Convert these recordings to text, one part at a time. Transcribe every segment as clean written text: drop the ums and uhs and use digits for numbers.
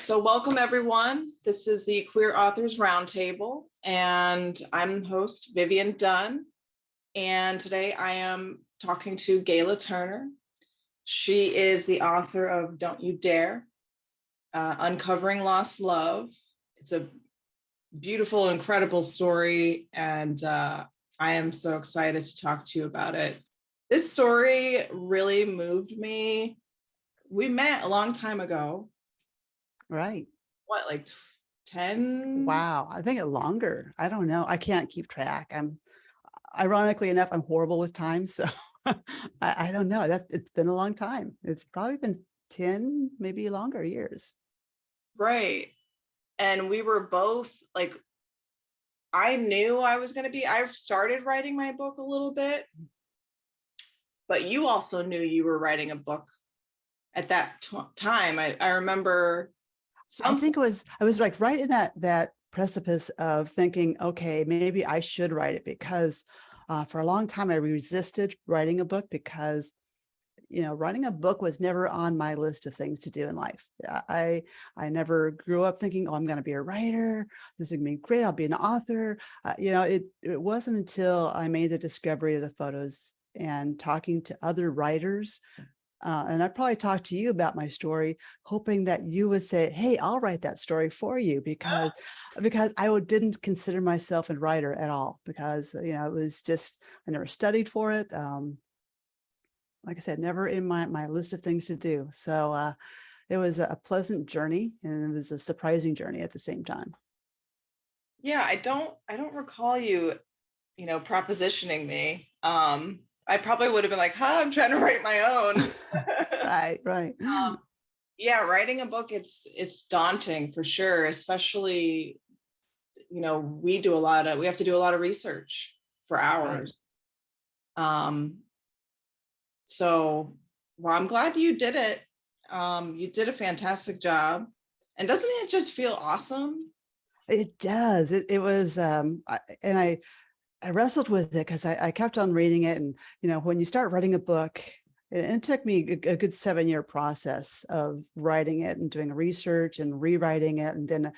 so welcome everyone. This is the Queer Authors Roundtable, and I'm host Vivian Dunn. And today I am talking to Gayla Turner. She is the author of Don't You Dare, Uncovering Lost Love. It's a beautiful, incredible story, and I am so excited to talk to you about it. This story really moved me. We met a long time ago. Right. What, like 10? Wow. I think it longer. I don't know. I can't keep track. Ironically enough, I'm horrible with time. So I don't know. It's been a long time. It's probably been 10, maybe longer years. Right. And we were both like, I knew I've started writing my book a little bit, but you also knew you were writing a book at that time. I remember I think I was like right in that precipice of thinking, okay, maybe I should write it, because for a long time I resisted writing a book because, writing a book was never on my list of things to do in life. I never grew up thinking, oh, I'm going to be a writer. This is going to be great. I'll be an author. It wasn't until I made the discovery of the photos and talking to other writers. And I probably talked to you about my story, hoping that you would say, hey, I'll write that story for you, because I didn't consider myself a writer at all, because, it was just, I never studied for it. Like I said, never in my list of things to do. So it was a pleasant journey, and it was a surprising journey at the same time. Yeah, I don't recall you, propositioning me. I probably would have been like, I'm trying to write my own. Right. Yeah, writing a book, it's daunting for sure, especially, we have to do a lot of research for Right. hours. So, well, I'm glad you did it. You did a fantastic job. And doesn't it just feel awesome? It does. It was, I wrestled with it because I kept on reading it. And, when you start writing a book, it took me a good 7-year process of writing it and doing research and rewriting it. And then,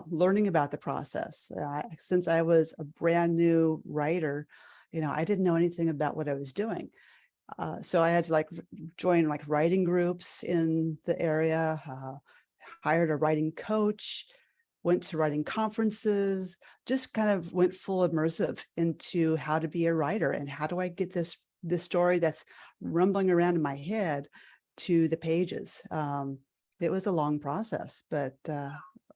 learning about the process. Since I was a brand new writer, I didn't know anything about what I was doing. So I had to join writing groups in the area, hired a writing coach, went to writing conferences, just kind of went full immersive into how to be a writer and how do I get this story that's rumbling around in my head to the pages. It was a long process, but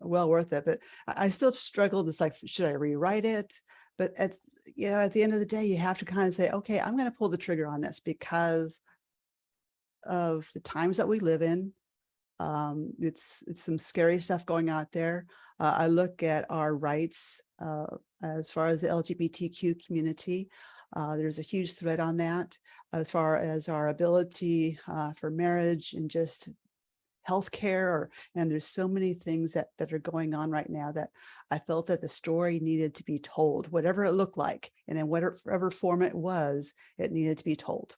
well worth it. But I still struggled. It's like, should I rewrite it? But at the end of the day, you have to kind of say, okay, I'm going to pull the trigger on this because of the times that we live in. It's some scary stuff going out there. I look at our rights as far as the LGBTQ community. There's a huge threat on that, as far as our ability for marriage and just healthcare, and there's so many things that are going on right now that I felt that the story needed to be told, whatever it looked like, and in whatever form it was, it needed to be told.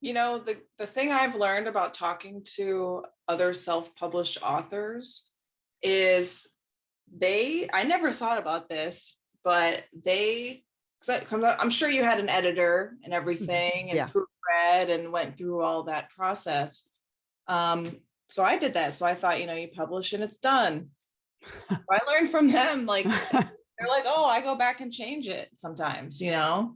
The thing I've learned about talking to other self-published authors is I never thought about this, but I'm sure you had an editor and everything and Yeah. proofread and went through all that process. So I did that. So I thought, you publish and it's done. I learned from them, they're like, oh, I go back and change it sometimes, Yeah.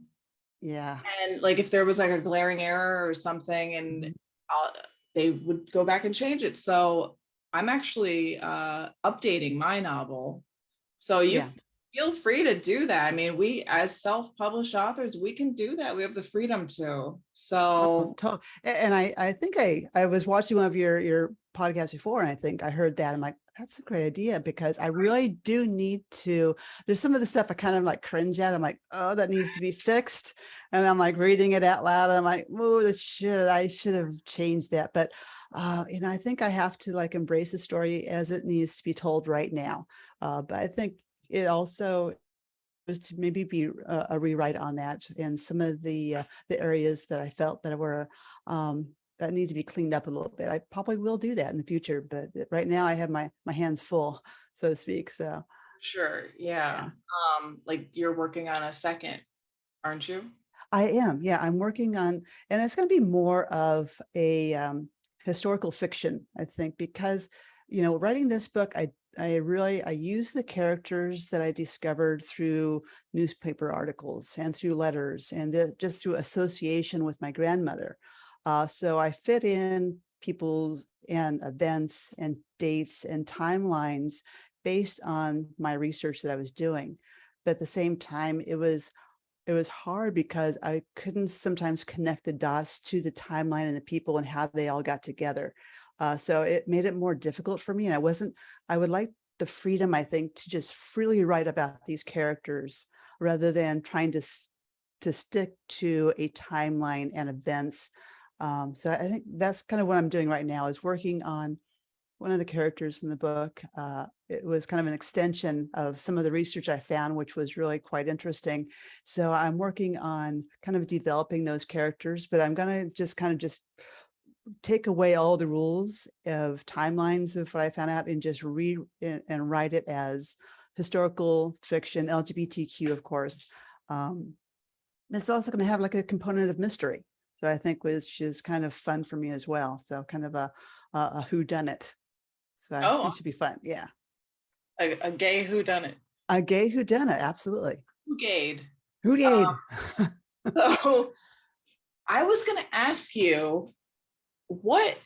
and if there was a glaring error or something, and they would go back and change it. So I'm actually updating my novel. So you feel free to do that. I mean, we as self-published authors, we can do that. We have the freedom to. So and I think I was watching one of your podcasts before, and I think I heard that. I'm like, that's a great idea, because I really do need to. There's some of the stuff I kind of cringe at. I'm like, oh, that needs to be fixed. And I'm reading it out loud. And I'm like, oh, I should have changed that. But I think I have to embrace the story as it needs to be told right now. But I think it also was to maybe be a rewrite on that, and some of the areas that I felt that were that need to be cleaned up a little bit. I probably will do that in the future, but right now I have my hands full, so to speak. So Sure. Yeah. yeah, Like you're working on a second, aren't you? I am. Yeah, I'm working on, and it's going to be more of a historical fiction, I think, because writing this book, I use the characters that I discovered through newspaper articles and through letters and just through association with my grandmother. So I fit in people's and events and dates and timelines based on my research that I was doing. But at the same time, it was hard because I couldn't sometimes connect the dots to the timeline and the people and how they all got together. So it made it more difficult for me. And I would like the freedom, I think, to just freely write about these characters rather than trying to stick to a timeline and events. So I think that's kind of what I'm doing right now, is working on one of the characters from the book. It was kind of an extension of some of the research I found, which was really quite interesting. So I'm working on kind of developing those characters, but I'm going to just take away all the rules of timelines of what I found out and just read and write it as historical fiction, LGBTQ, of course. It's also going to have like a component of mystery. So I think which is kind of fun for me as well. So kind of a whodunit. So I think Oh, it should be fun. Yeah. a gay whodunit. A gay whodunit. Absolutely. Who gayed? Who did? So I was going to ask you what,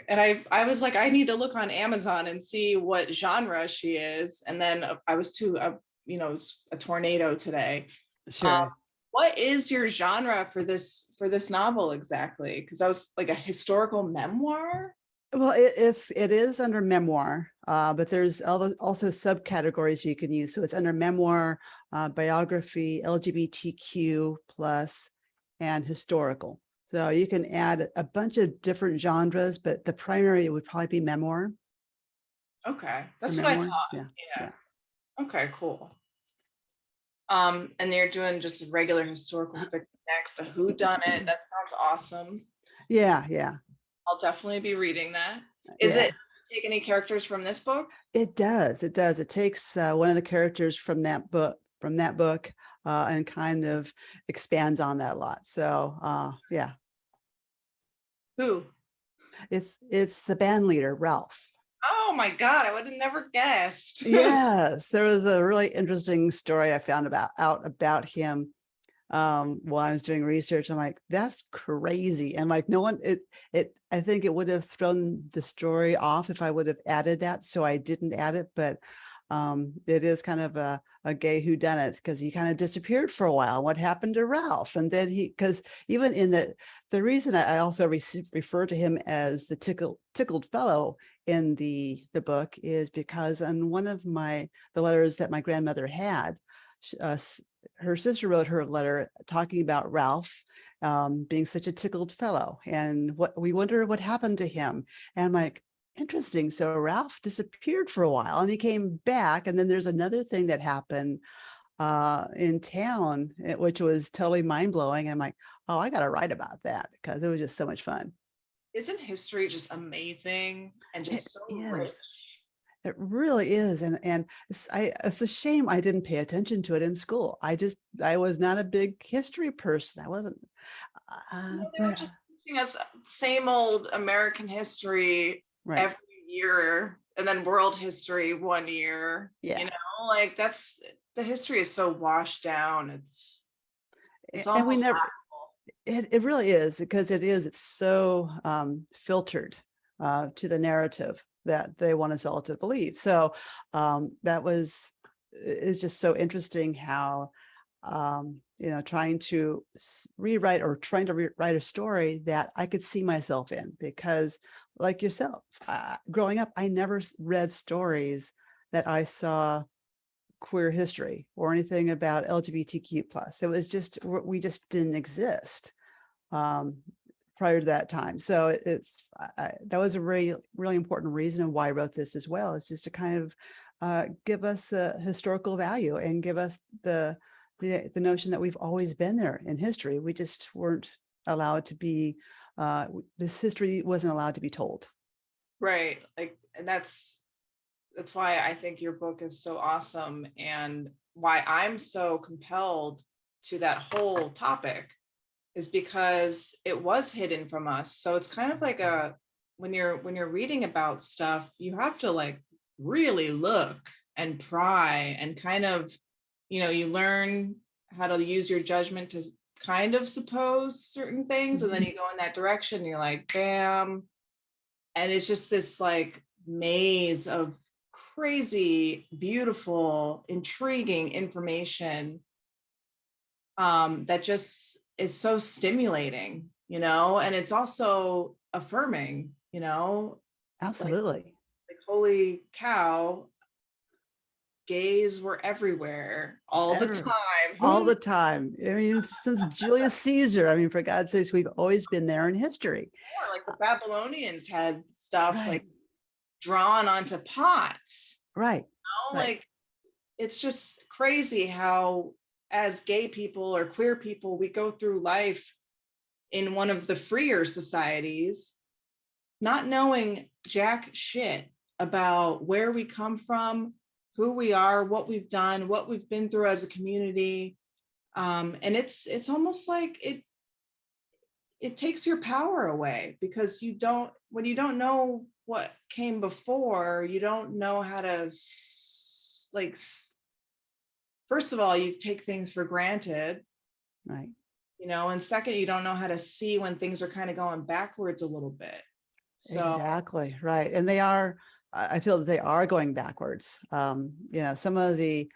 and I was like, I need to look on Amazon and see what genre she is. And then I was it was a tornado today. Um, Sure. what is your genre for this novel exactly? Because I was like a historical memoir. Well, it is under memoir, but there's also subcategories you can use. So it's under memoir, biography, LGBTQ plus, and historical. So you can add a bunch of different genres, but the primary would probably be memoir. Okay, Or that's what I memoir. thought. Yeah. Yeah. Yeah. Okay, cool. And you're doing just regular historical fiction next, a who done it. That sounds awesome. Yeah. Yeah. I'll definitely be reading that. Is Yeah. it take any characters from this book? It does. It does. It takes one of the characters from that book, and kind of expands on that a lot. So yeah, Who? it's the band leader, Ralph. Oh my God, I would have never guessed. Yes, there was a really interesting story I found out about him while I was doing research. I'm like, that's crazy. And like no one, I think it would have thrown the story off if I would have added that. So I didn't add it, but it is kind of a gay whodunit because he kind of disappeared for a while. What happened to Ralph? And then because even in the reason I also refer to him as the tickled fellow in the book is because on one of the letters that my grandmother had, her sister wrote her a letter talking about Ralph being such a tickled fellow, and we wonder what happened to him. And I'm like, interesting. So Ralph disappeared for a while and he came back. And then there's another thing that happened in town, which was totally mind blowing. I'm like, oh, I got to write about that because it was just so much fun. Isn't history just amazing and It just so rich? is. It really is. And it's a shame I didn't pay attention to it in school. I was not a big history person. I wasn't. They were But just teaching us same old American history right. every year, and then world history one year. Yeah. Like that's the history is so washed down. It's And we almost never, laughable. it really is because it's so filtered to the narrative that they want us all to believe. So it's just so interesting how, trying to rewrite or trying to write a story that I could see myself in, because like yourself, growing up, I never read stories that I saw queer history or anything about LGBTQ plus. It was just, we just didn't exist prior to that time. So that was a really, really important reason of why I wrote this as well, is just to kind of give us a historical value and give us the notion that we've always been there in history. We just weren't allowed to be This history wasn't allowed to be told. Right. Like, and that's why I think your book is so awesome, and why I'm so compelled to that whole topic is because it was hidden from us. So it's kind of like when you're reading about stuff, you have to like really look and pry and kind of, you learn how to use your judgment to kind of suppose certain things, and then you go in that direction and you're like, bam. And it's just this like maze of crazy, beautiful, intriguing information that just is so stimulating, and it's also affirming, Absolutely. like holy cow, gays were everywhere all the Ever, time. all Who the time. I mean, since Julius Caesar, I mean, for God's sakes, we've always been there in history. more? Like the Babylonians had stuff Right, like drawn onto pots, right, right. like it's just crazy how as gay people or queer people, we go through life in one of the freer societies, not knowing jack shit about where we come from, who we are, what we've done, what we've been through as a community. And it's almost like it takes your power away, because when you don't know what came before, you don't know how to like, first of all, you take things for granted, Right. and second, you don't know how to see when things are kind of going backwards a little bit. So Exactly. Right. And they are, I feel that they are going backwards. Some of the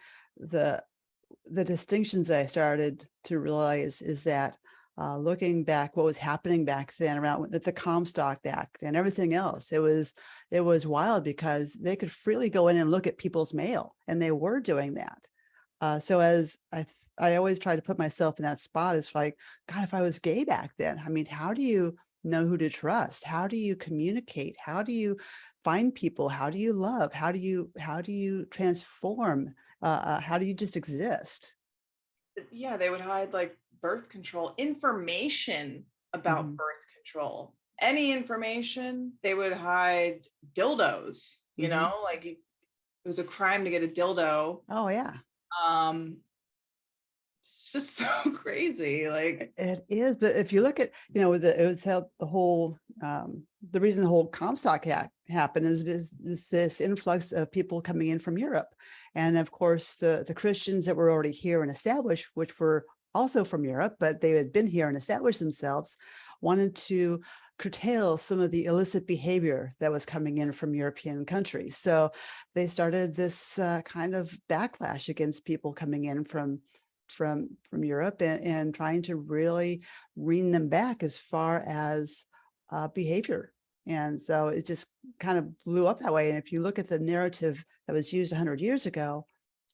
distinctions I started to realize is that looking back, what was happening back then around with the Comstock Act and everything else, it was wild because they could freely go in and look at people's mail, and they were doing that. So as I always try to put myself in that spot, it's like, God, if I was gay back then, I mean, how do you know who to trust? How do you communicate? How do you find people? How do you love? How do you transform? How do you just exist? yeah, they would hide like birth control information about Mhm. birth control. Any information, they would hide dildos, Mhm. like it was a crime to get a dildo. Oh yeah. Um, it's just so crazy. Like, It is, but if you look at, it was how the whole, the reason the whole Comstock Act happened is this influx of people coming in from Europe. And of course, the Christians that were already here and established, which were also from Europe, but they had been here and established themselves, wanted to curtail some of the illicit behavior that was coming in from European countries. So they started this kind of backlash against people coming in from Europe, and trying to really rein them back as far as behavior. And so it just kind of blew up that way. And if you look at the narrative that was used 100 years ago,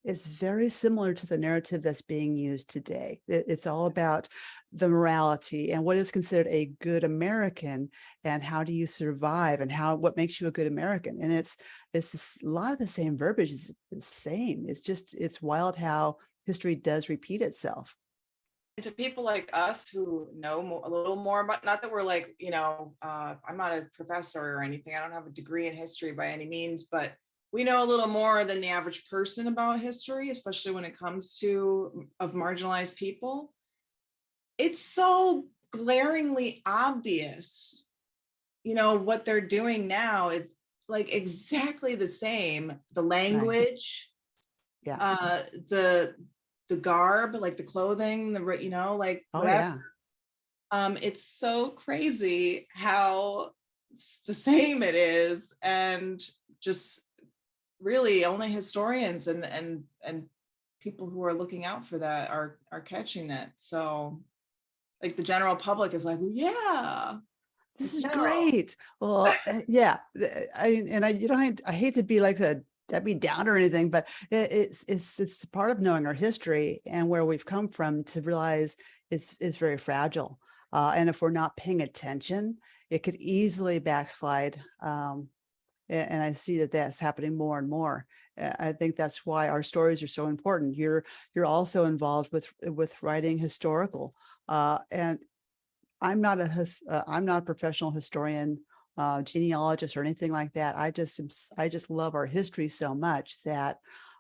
it's very similar to the narrative that's being used today. It's all about the morality and what is considered a good American, and how do you survive, and what makes you a good American. And it's a lot of the same verbiage is the same. It's wild how history does repeat itself. and to people like us who know a little more about, not that we're like, I'm not a professor or anything. I don't have a degree in history by any means, but we know a little more than the average person about history, especially when it comes to of marginalized people. It's so glaringly obvious, what they're doing now is like exactly the same. The Right. language, Yeah. uh, the garb, like the clothing, like Oh whatever. yeah. It's so crazy how the same it is, and just really only historians and people who are looking out for that are catching that. So like the general public is like, yeah, This is no. great. Well, yeah. I hate to be like a Debbie Downer or anything, but it's part of knowing our history and where we've come from to realize it's very fragile. And if we're not paying attention, it could easily backslide. And I see that that's happening more and more. I think that's why our stories are so important. You're also involved with writing historical, and I'm not I'm not a professional historian, genealogist or anything like that. I just love our history so much that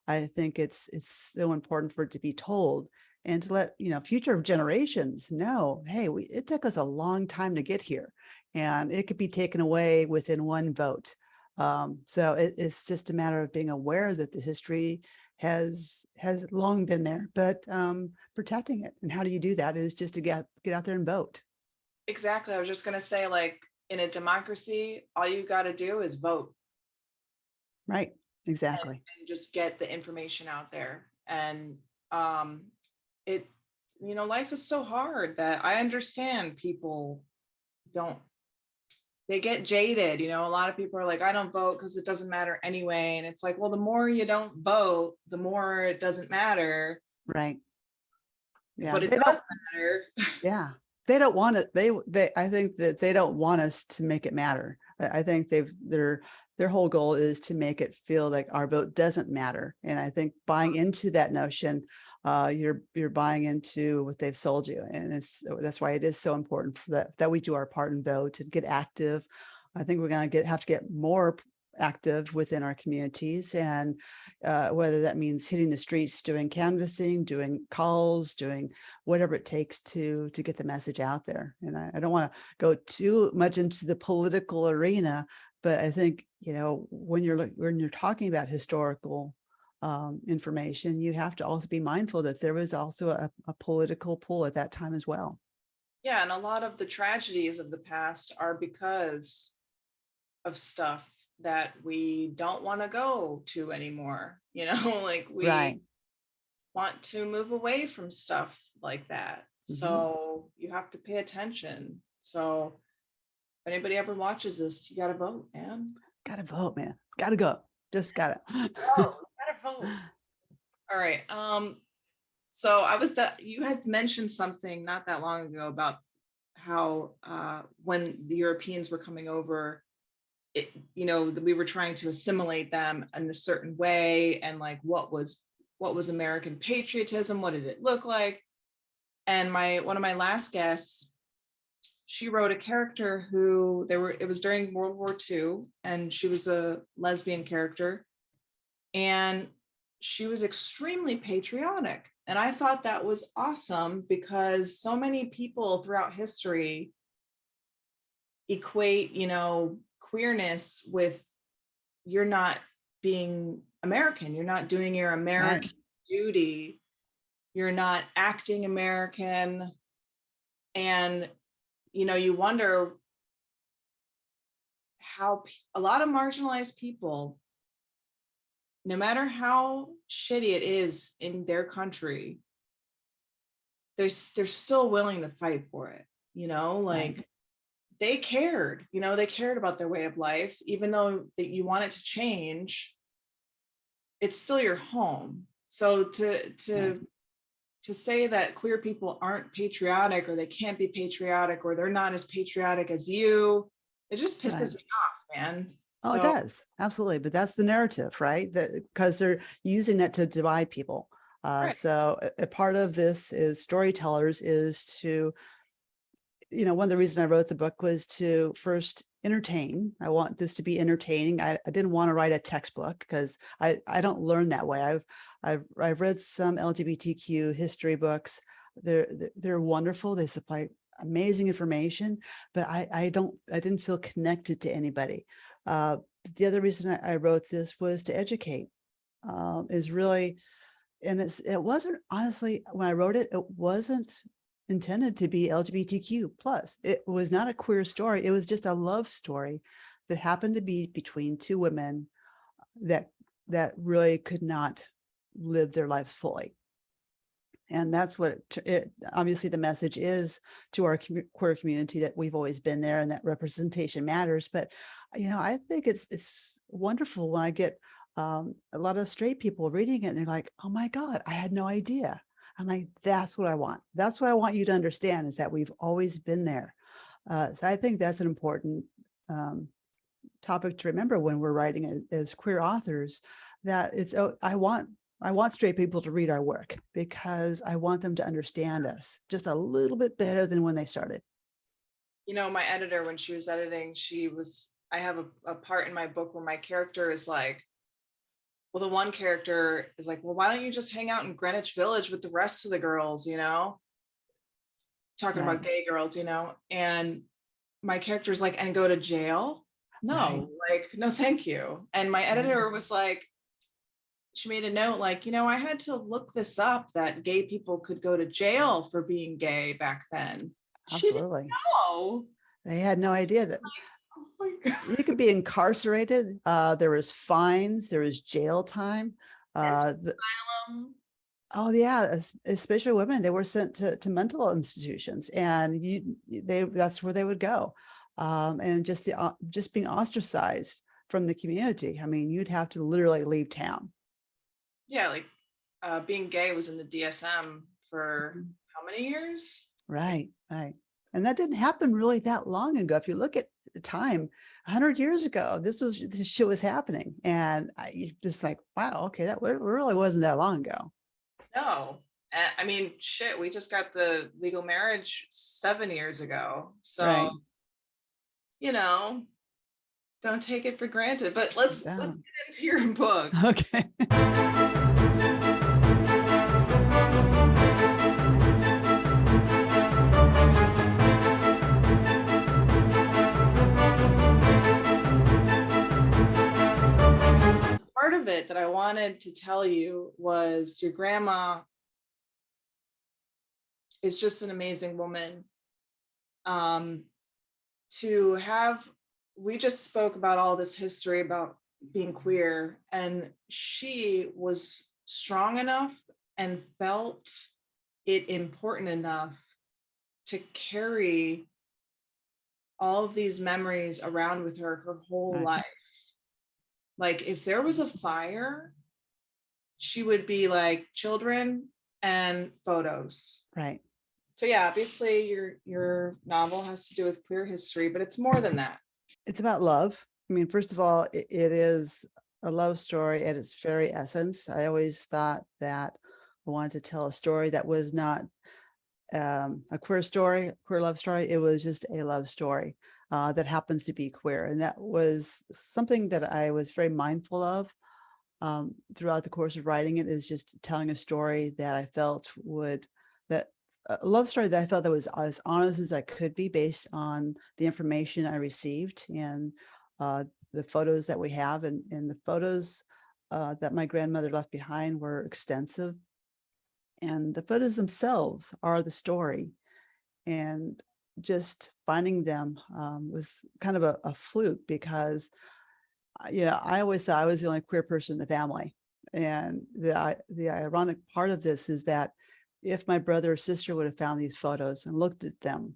I think it's so important for it to be told and to let, future generations know, hey, it took us a long time to get here and it could be taken away within one vote. So it's just a matter of being aware that the history has long been there, but protecting it. And how do you do that is just to get out there and vote. Exactly. I was just going to say, like, in a democracy, all you got to do is vote Right. Exactly. and just get the information out there. And um, it, life is so hard that I understand people don't, they get jaded. A lot of people are like, I don't vote because it doesn't matter anyway. And it's like, well, the more you don't vote, the more it doesn't matter. Right. Yeah. But it They don't, does matter. yeah. They don't want it. I think that they don't want us to make it matter. I think their whole goal is to make it feel like our vote doesn't matter. And I think buying into that notion, you're buying into what they've sold you. And that's why it is so important for that we do our part and vote and get active. I think we're going to have to get more active within our communities, and whether that means hitting the streets, doing canvassing, doing calls, doing whatever it takes to get the message out there. And I don't want to go too much into the political arena, but I think, when you're talking about historical information, you have to also be mindful that there was also a political pull at that time as well. Yeah, and a lot of the tragedies of the past are because of stuff that we don't want to go to anymore. Like we Right. want to move away from stuff like that. So you have to pay attention. So if anybody ever watches this, you got to vote, man. Gotta vote, man. Gotta go. Just gotta. Oh, gotta vote. All right. So you had mentioned something not that long ago about how when the Europeans were coming over, that we were trying to assimilate them in a certain way, and like what was American patriotism, what did it look like? And one of my last guests, she wrote a character it was during World War II, and she was a lesbian character, and she was extremely patriotic. And I thought that was awesome because so many people throughout history equate, queerness with you're not being American, you're not doing your American duty, you're not acting American. And, you wonder how a lot of marginalized people, no matter how shitty it is in their country, they're still willing to fight for it, like they cared, they cared about their way of life, even though that you want it to change, it's still your home. So to say that queer people aren't patriotic, or they can't be patriotic, or they're not as patriotic as you, it just pisses me off, man. Oh, it does. Absolutely. But that's the narrative, right? That because they're using that to divide people. Right. So a part of this is storytellers is to, one of the reasons I wrote the book was to first entertain. I want this to be entertaining. I didn't want to write a textbook because I don't learn that way. I've read some LGBTQ history books. They're wonderful. They supply amazing information, but I didn't feel connected to anybody. The other reason I wrote this was to educate, is really, and it wasn't, honestly, when I wrote it, it wasn't intended to be LGBTQ plus. It was not a queer story. It was just a love story that happened to be between two women that really could not live their lives fully. And that's what obviously the message is to our queer community, that we've always been there and that representation matters. But, I think it's wonderful when I get a lot of straight people reading it and they're like, oh my God, I had no idea. I'm like, that's what I want. That's what I want you to understand, is that we've always been there. So I think that's an important topic to remember when we're writing as queer authors, that I want straight people to read our work because I want them to understand us just a little bit better than when they started. My editor, when she was editing, I have a part in my book where my character is like, well, the one character is like, well, why don't you just hang out in Greenwich Village with the rest of the girls, talking Right, about gay girls, and my character's like, and go to jail? right, No, like, no, thank you. And my right. editor was like, she made a note like, I had to look this up that gay people could go to jail for being gay back then. She didn't Absolutely. know. They had no idea that Oh my God. you could be incarcerated. There was fines, there was jail time. Mental The, asylum. oh yeah, especially women, they were sent to mental institutions, and that's where they would go. And just being ostracized from the community. I mean, you'd have to literally leave town. Yeah, like being gay was in the DSM for Mhm. how many years? Right, right. And that didn't happen really that long ago. If you look at the time, 100 years ago, this shit was happening. And you just like, wow, okay, really wasn't that long ago. No. I mean, shit, we just got the legal marriage 7 years ago. So, Right. you know, don't take it for granted. But let's Yeah. get into your book. Okay. Part of it that I wanted to tell you was your grandma is just an amazing woman. Um, to have, we just spoke about all this history about being queer, and she was strong enough and felt it important enough to carry all of these memories around with her whole Right. life. Like if there was a fire, she would be like children and photos. Right. So yeah, obviously your novel has to do with queer history, but it's more than that. It's about love. I mean, first of all, it is a love story at its very essence. I always thought that I wanted to tell a story that was not a queer story, queer love story. It was just a love story that happens to be queer. And that was something that I was very mindful of throughout the course of writing it, is just telling a story that I felt that a love story that I felt that was as honest as I could be based on the information I received and the photos that we have. And the photos that my grandmother left behind were extensive. And the photos themselves are the story. And just finding them was kind of a fluke because I always thought I was the only queer person in the family. And the ironic part of this is that if my brother or sister would have found these photos and looked at them,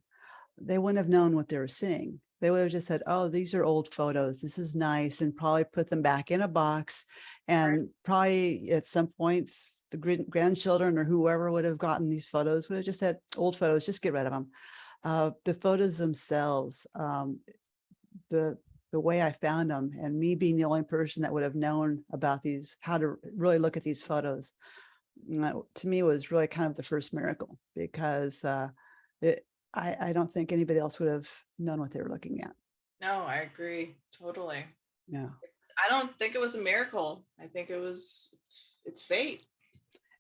they wouldn't have known what they were seeing. They would have just said, oh, these are old photos. This is nice, and probably put them back in a box. Right. And probably at some point, the grandchildren or whoever would have gotten these photos would have just said, old photos, just get rid of them. The photos themselves, the the way I found them, and me being the only person that would have known about these, how to really look at these photos, to me was really kind of the first miracle, because it, I don't think anybody else would have known what they were looking at. No, I agree totally. Yeah, I don't think it was a miracle. I think it's fate.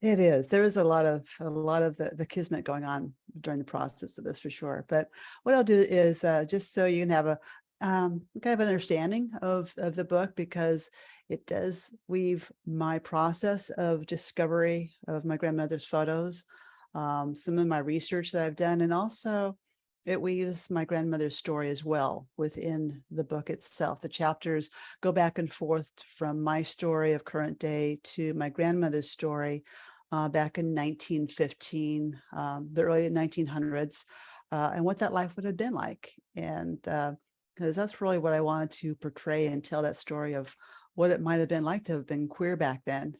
it is. There is a lot of the kismet going on during the process of this for sure. But what I'll do is just so you can have a kind of an understanding of the book, because it does weave my process of discovery of my grandmother's photos, some of my research that I've done, and also it weaves my grandmother's story as well within the book itself. The chapters go back and forth from my story of current day to my grandmother's story back in 1915, the early 1900s, and what that life would have been like. And because that's really what I wanted to portray and tell, that story of what it might have been like to have been queer back then.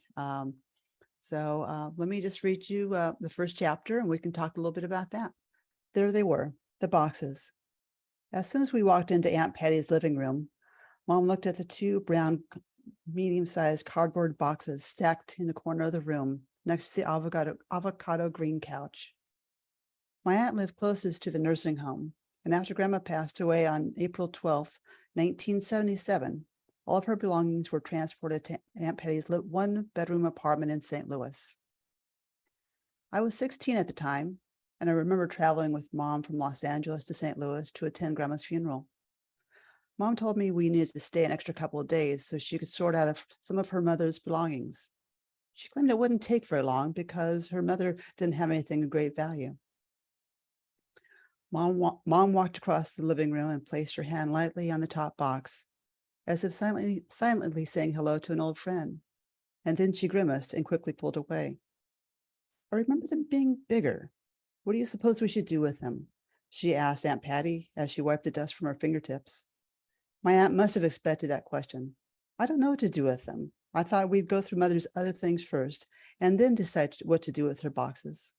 So let me just read you the first chapter, and we can talk a little bit about that. There they were, the boxes. As soon as we walked into Aunt Patty's living room, Mom looked at the two brown, medium-sized cardboard boxes stacked in the corner of the room next to the avocado green couch. My aunt lived closest to the nursing home, And after Grandma passed away on April 12th, 1977, all of her belongings were transported to Aunt Patty's one-bedroom apartment in St. Louis. I was 16 at the time, and I remember traveling with Mom from Los Angeles to St. Louis to attend Grandma's funeral. Mom told me we needed to stay an extra couple of days so she could sort out some of her mother's belongings. She claimed it wouldn't take very long because her mother didn't have anything of great value. Mom walked across the living room and placed her hand lightly on the top box, as if silently saying hello to an old friend. And then she grimaced and quickly pulled away. I remember them being bigger. What do you suppose we should do with them? She asked Aunt Patty as she wiped the dust from her fingertips. My aunt must have expected that question. I don't know what to do with them. I thought we'd go through Mother's other things first and then decide what to do with her boxes.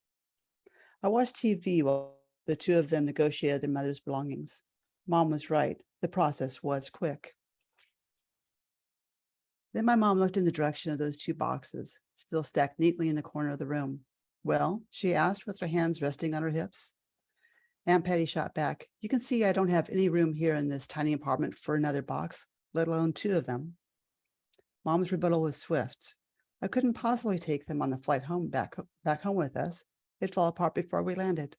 I watched TV while the two of them negotiated their mother's belongings. Mom was right. The process was quick. Then my mom looked in the direction of those two boxes, still stacked neatly in the corner of the room. Well, she asked with her hands resting on her hips. Aunt Patty shot back. You can see I don't have any room here in this tiny apartment for another box, let alone two of them. Mom's rebuttal was swift. I couldn't possibly take them on the flight home back home with us. It'd fall apart before we landed.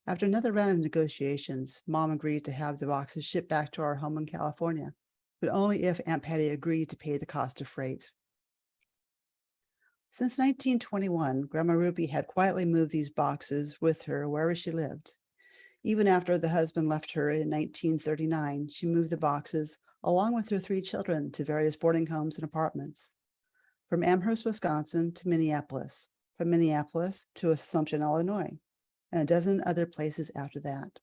After another round of negotiations, Mom agreed to have the boxes shipped back to our home in California, but only if Aunt Patty agreed to pay the cost of freight. Since 1921, Grandma Ruby had quietly moved these boxes with her wherever she lived. Even after the husband left her in 1939, she moved the boxes, along with her three children, to various boarding homes and apartments. From Amherst, Wisconsin to Minneapolis, from Minneapolis to Assumption, Illinois, and a dozen other places after that.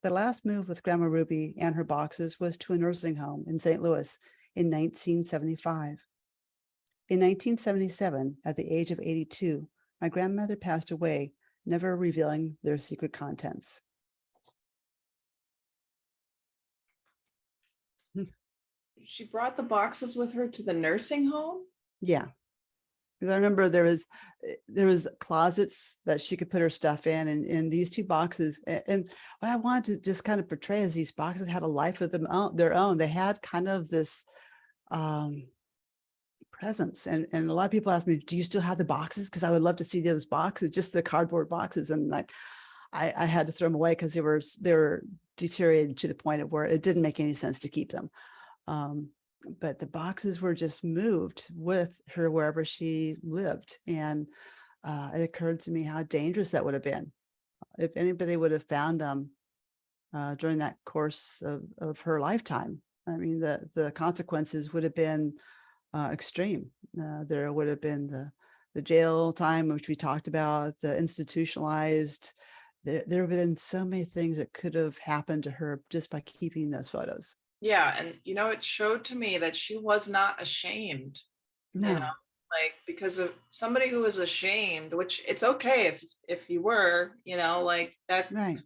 The last move with Grandma Ruby and her boxes was to a nursing home in St. Louis in 1975. In 1977, at the age of 82, my grandmother passed away, never revealing their secret contents. She brought the boxes with her to the nursing home? Yeah, because I remember there was closets that she could put her stuff in these two boxes. And what I wanted to just kind of portray is these boxes had a life of their own. They had kind of this presence. And a lot of people ask me, do you still have the boxes? Because I would love to see those boxes, just the cardboard boxes. And I had to throw them away because they were deteriorated to the point of where it didn't make any sense to keep them. But the boxes were just moved with her wherever she lived. And it occurred to me how dangerous that would have been if anybody would have found them during that course of her lifetime. I mean, the consequences would have been extreme. There would have been the jail time, which we talked about, the institutionalized. There have been so many things that could have happened to her just by keeping those photos. Yeah, and it showed to me that she was not ashamed, No, like, because of somebody who was ashamed, which it's okay if you were, like, that right,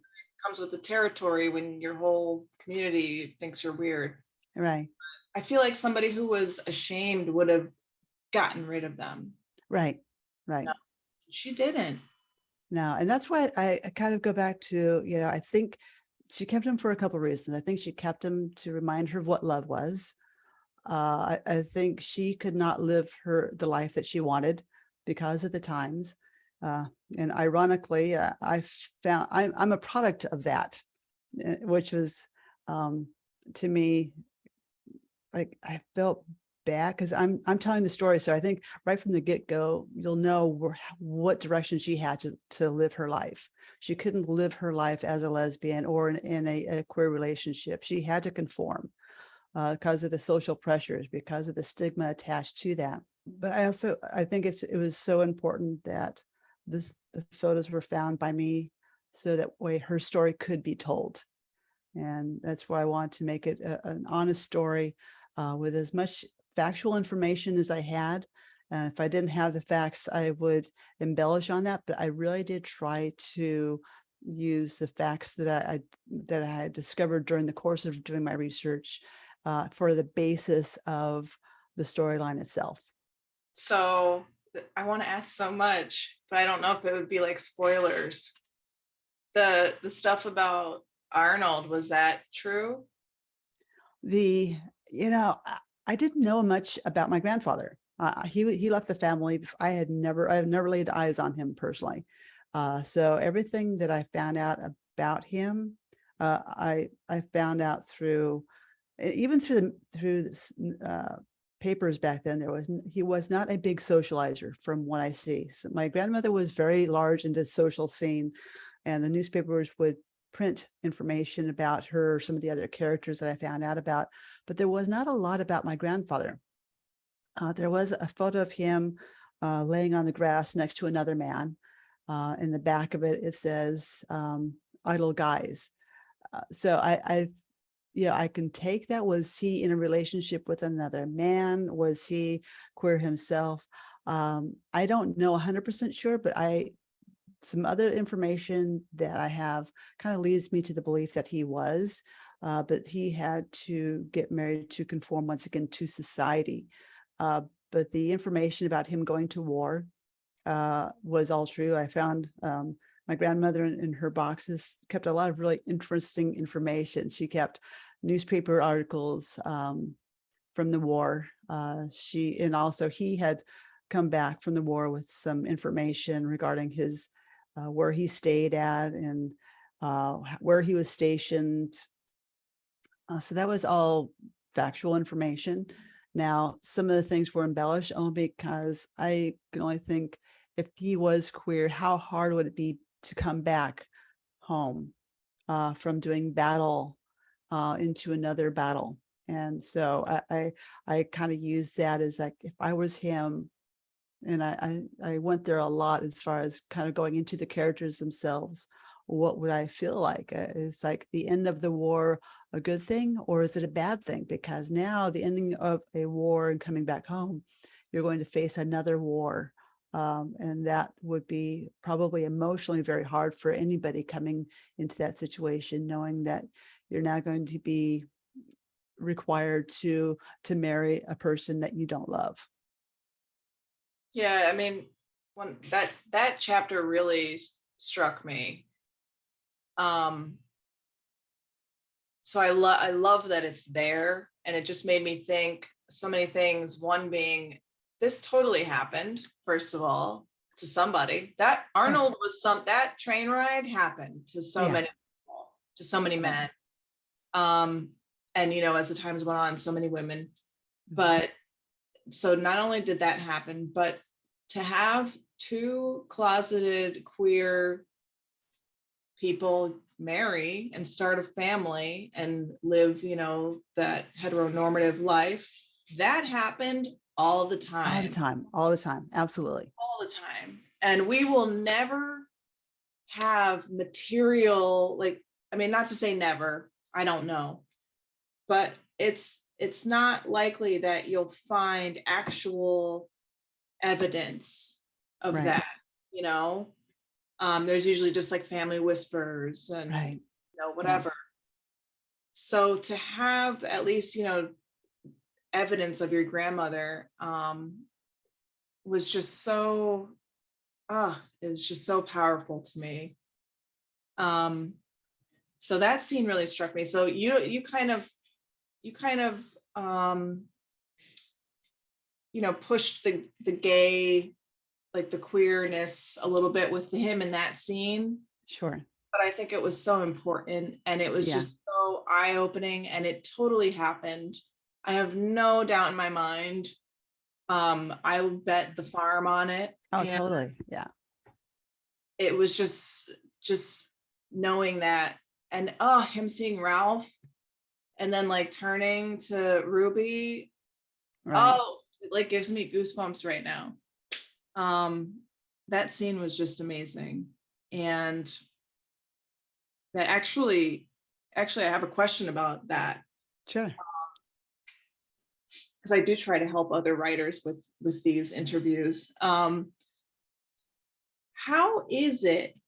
comes with the territory when your whole community thinks you're weird. right, I feel like somebody who was ashamed would have gotten rid of them. right, right. No, she didn't. No, and that's why I kind of go back to, I think she kept him for a couple of reasons. I think she kept him to remind her of what love was. I think she could not live the life that she wanted because of the times. And ironically, I'm a product of that, which was to me, like, I felt bad because I'm telling the story. So I think right from the get-go, you'll know what direction she had to live her life. She couldn't live her life as a lesbian or in a queer relationship. She had to conform because of the social pressures, because of the stigma attached to that. But I think it was so important that the photos were found by me so that way her story could be told. And that's why I want to make it an honest story with as much factual information as I had. If I didn't have the facts, I would embellish on that. But I really did try to use the facts that I had discovered during the course of doing my research for the basis of the storyline itself. So I want to ask so much, but I don't know if it would be like spoilers. the stuff about Arnold, was that true? The, you know, I didn't know much about my grandfather. He left the family. I've never laid eyes on him personally. So everything that I found out about him, I found out through, even through papers back then. He was not a big socializer from what I see. So my grandmother was very large into social scene, and the newspapers would print information about her, some of the other characters that I found out about, but there was not a lot about my grandfather. There was a photo of him laying on the grass next to another man. In the back of it, it says idle guys. So yeah, I can take that. Was he in a relationship with another man? Was he queer himself? I don't know 100% sure, but some other information that I have kind of leads me to the belief that he was, but he had to get married to conform once again to society. But the information about him going to war was all true. I found my grandmother in her boxes kept a lot of really interesting information. She kept newspaper articles from the war. And also he had come back from the war with some information regarding his where he stayed at and where he was stationed. So that was all factual information. Now, some of the things were embellished only because I can only think, if he was queer, how hard would it be to come back home from doing battle into another battle? And so I kind of use that as like, if I was him, and I went there a lot as far as kind of going into the characters themselves. What would I feel like? It's like the end of the war a good thing, or is it a bad thing? Because now the ending of a war and coming back home, you're going to face another war. And that would be probably emotionally very hard for anybody coming into that situation, knowing that you're now going to be required to marry a person that you don't love. Yeah, I mean, when that chapter really struck me. Um, so I love that it's there, and it just made me think so many things. One being, this totally happened, first of all, to somebody. That Right. Arnold was that train ride happened to so Yeah. many people, to so many Right. men. Um, and as the times went on, so many women. Mhm. But so not only did that happen, but to have two closeted queer people marry and start a family and live, that heteronormative life, that happened all the All the time, time, all the time. Absolutely. all the time. And we will never have material, like, I mean, not to say never, I don't know, but it's not likely that you'll find actual evidence of Right. that, you know. There's usually just like family whispers and Right. Yeah. whatever. So to have at least evidence of your grandmother was just so it's just so powerful to me. Um, so that scene really struck me. So you kind of um, pushed the gay, like the queerness a little bit with him in that scene, Sure. but I think it was so important, and it was Yeah. just so eye-opening, and it totally happened. I have no doubt in my mind. I will bet the farm on it. Oh, And totally. Yeah. it was just knowing that, and him seeing Ralph and then like turning to Ruby. Right. Oh, it like gives me goosebumps right now. Um, that scene was just amazing. And that actually I have a question about that, Sure. because I do try to help other writers with these interviews. How is it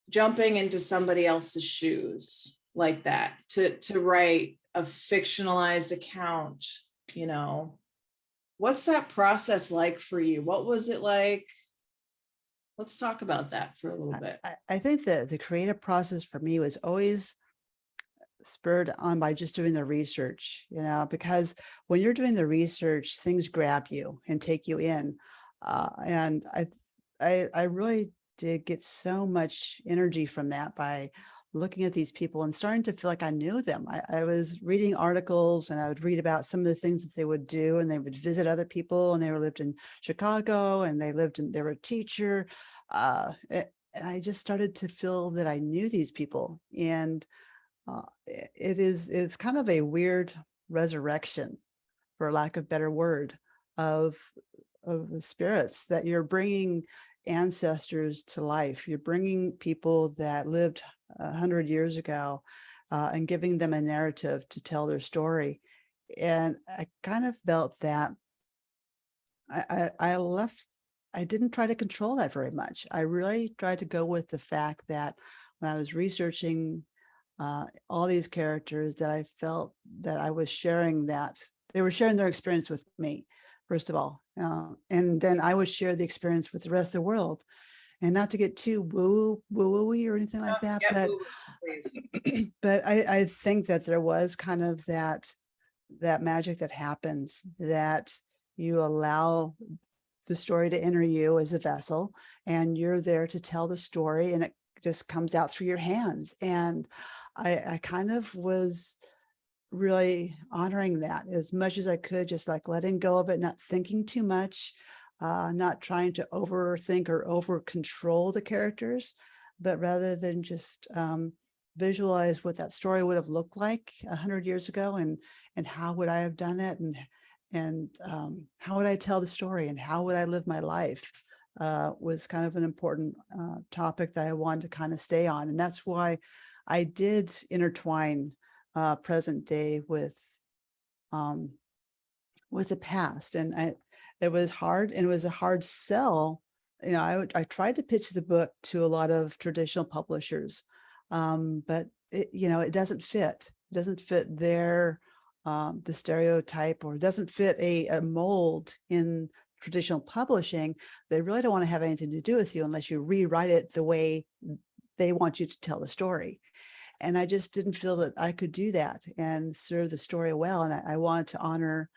jumping into somebody else's shoes like that, to write a fictionalized account? What's that process like for you? What was it like Let's talk about that for a little bit. I think that the creative process for me was always spurred on by just doing the research, because when you're doing the research, things grab you and take you in. And I really did get so much energy from that by looking at these people and starting to feel like I knew them. I was reading articles and I would read about some of the things that they would do, and they would visit other people, and they lived in Chicago, and they were a teacher. And I just started to feel that I knew these people. And it's kind of a weird resurrection, for lack of better word, of the spirits, that you're bringing ancestors to life. You're bringing people that lived 100 years ago, and giving them a narrative to tell their story. And I kind of felt that I left. I didn't try to control that very much. I really tried to go with the fact that when I was researching all these characters, that I felt that I was sharing that they were sharing their experience with me, first of all. And then I would share the experience with the rest of the world. And not to get too woo-woo-y or anything like that, Get but moving, please. but I think that there was kind of that magic that happens, that you allow the story to enter you as a vessel, and you're there to tell the story, and it just comes out through your hands. And I kind of was really honoring that as much as I could, just like letting go of it, not thinking too much, not trying to overthink or over control the characters, but rather than just visualize what that story would have looked like 100 years ago, and how would I have done it, and how would I tell the story, and how would I live my life, was kind of an important topic that I wanted to kind of stay on. And that's why I did intertwine present day with the past. And it was hard, and it was a hard sell. I tried to pitch the book to a lot of traditional publishers, but it doesn't fit. It doesn't fit their the stereotype, or doesn't fit a mold in traditional publishing. They really don't want to have anything to do with you unless you rewrite it the way they want you to tell the story. And I just didn't feel that I could do that and serve the story well. And I wanted to honor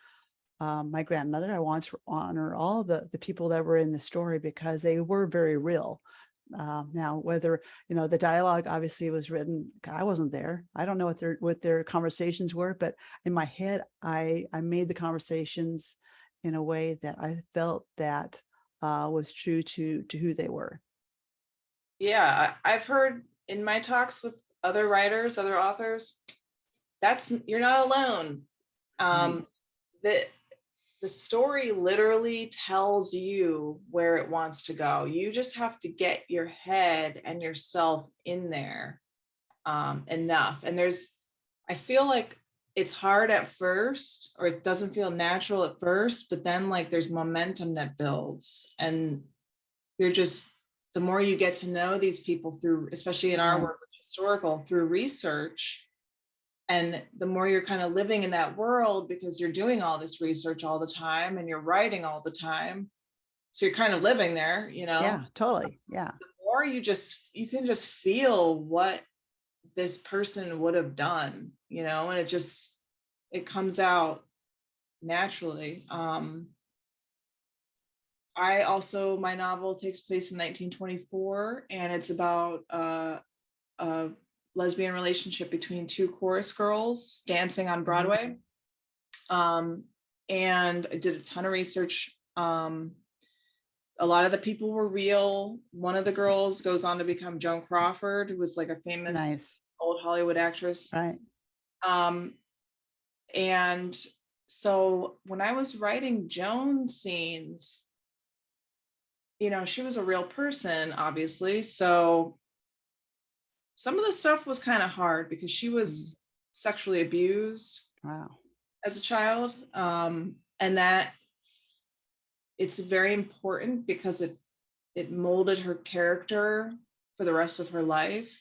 my grandmother. I wanted to honor all the people that were in the story, because they were very real. Now, whether, the dialogue obviously was written, I wasn't there. I don't know what their conversations were, but in my head, I made the conversations in a way that I felt that was true to who they were. Yeah, I've heard in my talks with other writers, other authors, you're not alone. Right. The story literally tells you where it wants to go. You just have to get your head and yourself in there enough. And I feel like it's hard at first, or it doesn't feel natural at first, but then like there's momentum that builds, and the more you get to know these people through, especially in our Right. work with historical, through research, and the more you're kind of living in that world, because you're doing all this research all the time and you're writing all the time, so you're kind of living there, Yeah, totally. Yeah. the more you can just feel what this person would have done, and it comes out naturally. My novel takes place in 1924, and it's about a lesbian relationship between two chorus girls dancing on Broadway. And I did a ton of research. A lot of the people were real. One of the girls goes on to become Joan Crawford, who was like a famous Nice. old Hollywood actress. Right. And so when I was writing Joan's scenes, she was a real person, obviously. So some of the stuff was kind of hard because she was sexually abused Wow. as a child. And that it's very important because it molded her character for the rest of her life,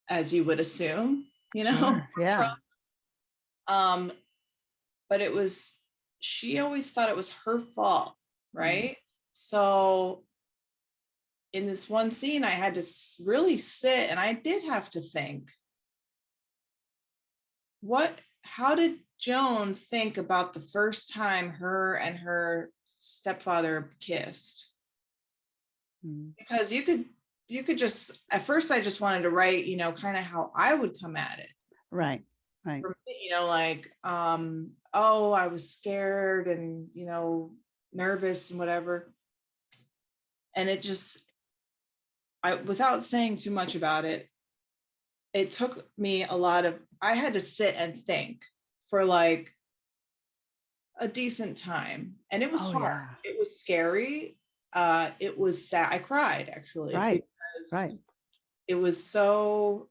as you would assume, Sure. Yeah. But she always thought it was her fault, right? So in this one scene, I had to really sit, and I did have to think, how did Joan think about the first time her and her stepfather kissed? Because you could just, at first I just wanted to write, kind of how I would come at it. Right. Right. For me, like, oh, I was scared and, nervous and whatever. And it just, without saying too much about it, it took me I had to sit and think for like a decent time. And it was Oh, hard. yeah. It was scary. It was sad. I cried actually. Right. Because Right. it was so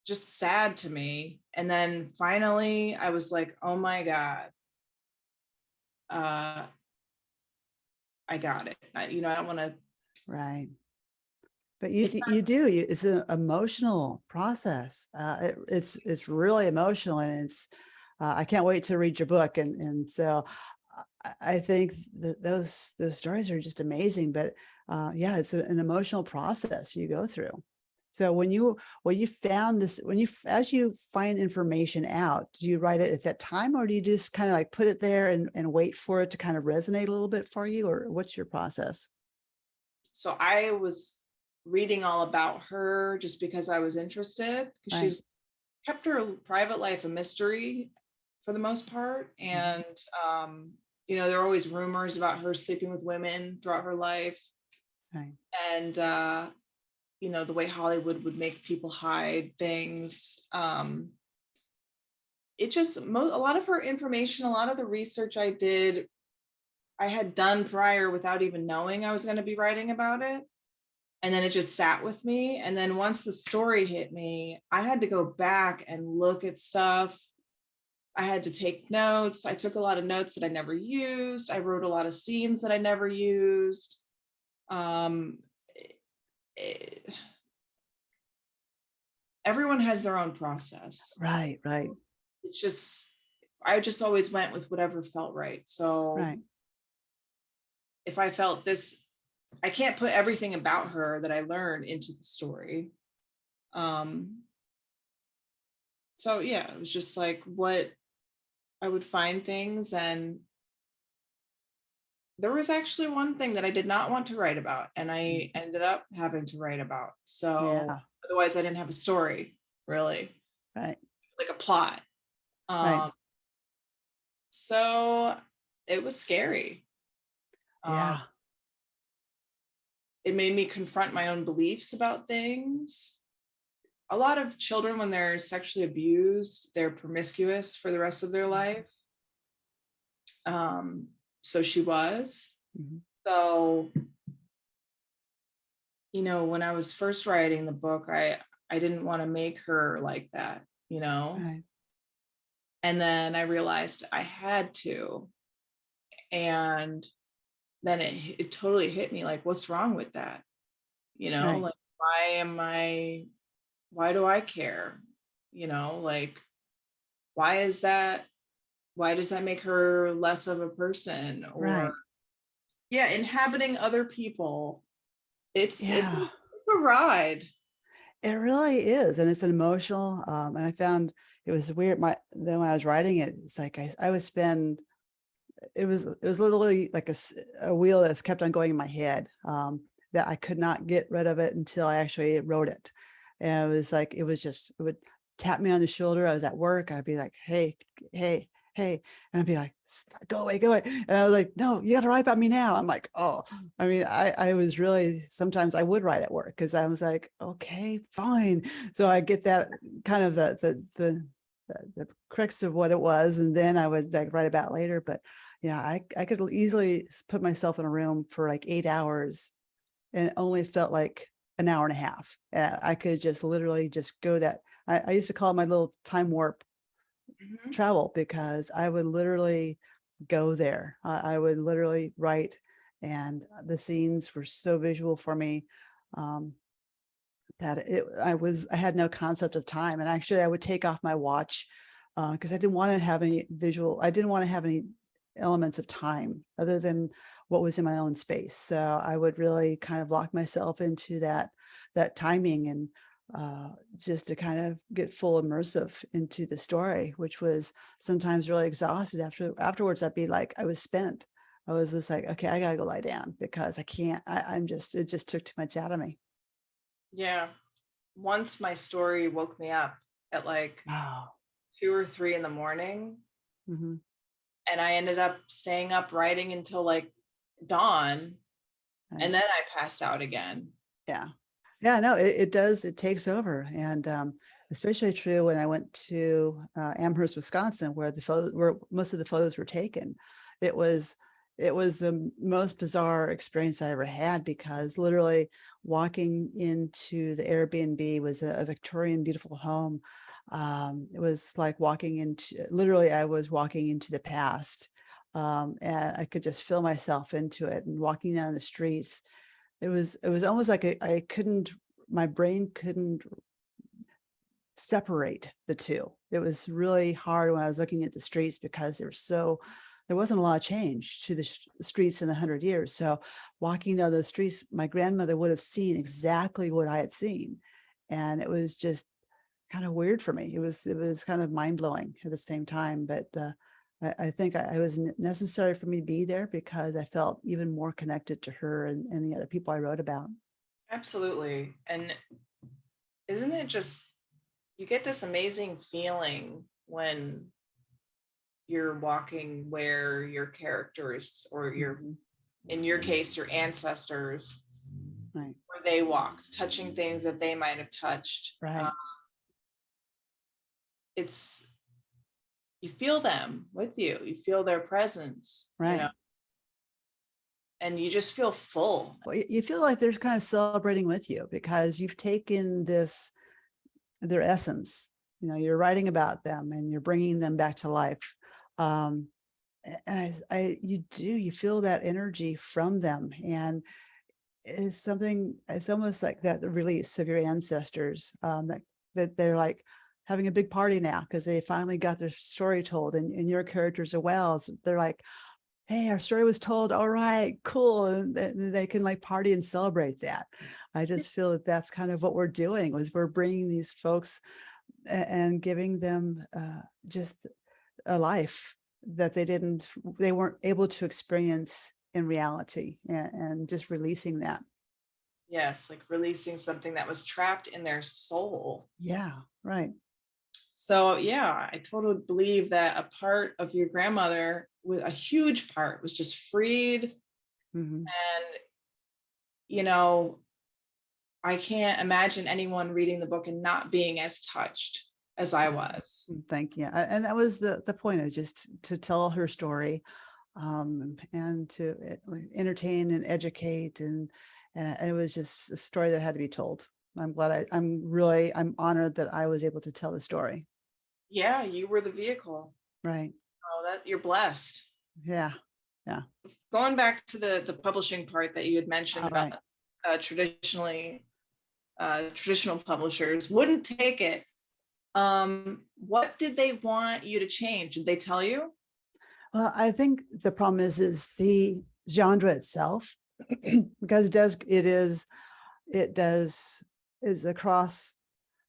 just sad to me. And then finally I was like, oh my God, I got it. I don't want to. Right. But It's it's an emotional process. It's really emotional, and it's I can't wait to read your book. And so I think that those stories are just amazing. But yeah, it's an emotional process you go through. So when you found this, as you find information out, do you write it at that time, or do you just kind of like put it there and wait for it to kind of resonate a little bit for you, or what's your process? So I was reading all about her just because I was interested, because Right. she's kept her private life a mystery for the most part. And there are always rumors about her sleeping with women throughout her life. Right. And the way Hollywood would make people hide things. It just, a lot of her information, a lot of the research I had done prior without even knowing I was going to be writing about it. And then it just sat with me. And then once the story hit me, I had to go back and look at stuff. I had to take notes. I took a lot of notes that I never used. I wrote a lot of scenes that I never used. Everyone has their own process. Right. Right. It's just, I just always went with whatever felt right. So Right. if I felt this, I can't put everything about her that I learned into the story. So yeah, it was just like what I would find things. And there was actually one thing that I did not want to write about, and I ended up having to write about. So Yeah. otherwise I didn't have a story, really, Right. like a plot. Right. So it was scary. Yeah. It made me confront my own beliefs about things. A lot of children, when they're sexually abused, they're promiscuous for the rest of their life. So she was. So, when I was first writing the book, I didn't want to make her like that, Right. And then I realized I had to. And then it totally hit me, like, what's wrong with that? Right. Like, why do I care? Like, why is that? Why does that make her less of a person? Right. Or yeah, inhabiting other people. It's Yeah. a ride. It really is, and it's an emotional. And I found it was weird. Then when I was writing it, it's like I would spend. It was literally like a wheel that's kept on going in my head. That I could not get rid of it until I actually wrote it. And it was like it would tap me on the shoulder. I was at work. I'd be like, hey, hey, hey. And I'd be like, go away, go away. And I was like, no, you got to write about me now. I'm like, oh, I mean, I was really, sometimes I would write at work because I was like, okay, fine. So I get that kind of the crux of what it was. And then I would like write about it later. But yeah, I could easily put myself in a room for like 8 hours and it only felt like an hour and a half. I could just literally just go that. I used to call it my little time warp travel because I would literally go there. I would literally write, and the scenes were so visual for me that I had no concept of time. And actually, I would take off my watch because I didn't want to have any visual. I didn't want to have any elements of time other than what was in my own space. So I would really kind of lock myself into that timing and just to kind of get full immersive into the story, which was sometimes really exhausted. Afterwards, I'd be like, I was spent. I was just like, okay, I gotta go lie down because I can't, it just took too much out of me. Yeah. Once my story woke me up at like Oh, 2 or 3 in the morning, hmm, and I ended up staying up writing until like dawn, right. and then I passed out again. Yeah. Yeah, no, it does. It takes over. And especially true when I went to Amherst, Wisconsin, where most of the photos were taken. It was, it was the most bizarre experience I ever had because literally walking into the Airbnb was a Victorian beautiful home. It was like walking into, literally, I was walking into the past. And I could just feel myself into it and walking down the streets. It was almost like I couldn't, my brain couldn't separate the two. It was really hard when I was looking at the streets because there wasn't a lot of change to the streets in 100 years. So walking down those streets, my grandmother would have seen exactly what I had seen. And it was just kind of weird for me. It was kind of mind blowing at the same time, but I think it was necessary for me to be there because I felt even more connected to her and the other people I wrote about. Absolutely. And isn't it just, you get this amazing feeling when you're walking where your characters, or your, Mhm. in your case, your ancestors, Right, where they walked, touching things that they might have touched. right, It's, you feel them with you, you feel their presence, right. and you just feel full. Well, you feel like they're kind of celebrating with you because you've taken their essence. You're writing about them and you're bringing them back to life. Um, and you feel that energy from them, and it's something. It's almost like that the release of your ancestors. That they're like having a big party now because they finally got their story told, and your characters are well. So they're like, hey, our story was told. All right, cool. And they can like party and celebrate that. I just feel that that's kind of what we're doing was we're bringing these folks and giving them just a life that they weren't able to experience in reality, and just releasing that. Yes, like releasing something that was trapped in their soul. Yeah, right. So yeah, I totally believe that a part of your grandmother, with a huge part, was just freed. Hmm. And you know, I can't imagine anyone reading the book and not being as touched as I Yeah. was. Thank you. And that was the point, of just to tell her story, and to entertain and educate, and it was just a story that had to be told. I'm honored that I was able to tell the story. Yeah, you were the vehicle. Right. Oh, that you're blessed. Yeah. Yeah. Going back to the publishing part that you had mentioned All about right. traditional publishers wouldn't take it. What did they want you to change? Did they tell you? Well, I think the problem is the genre itself, because it does is a cross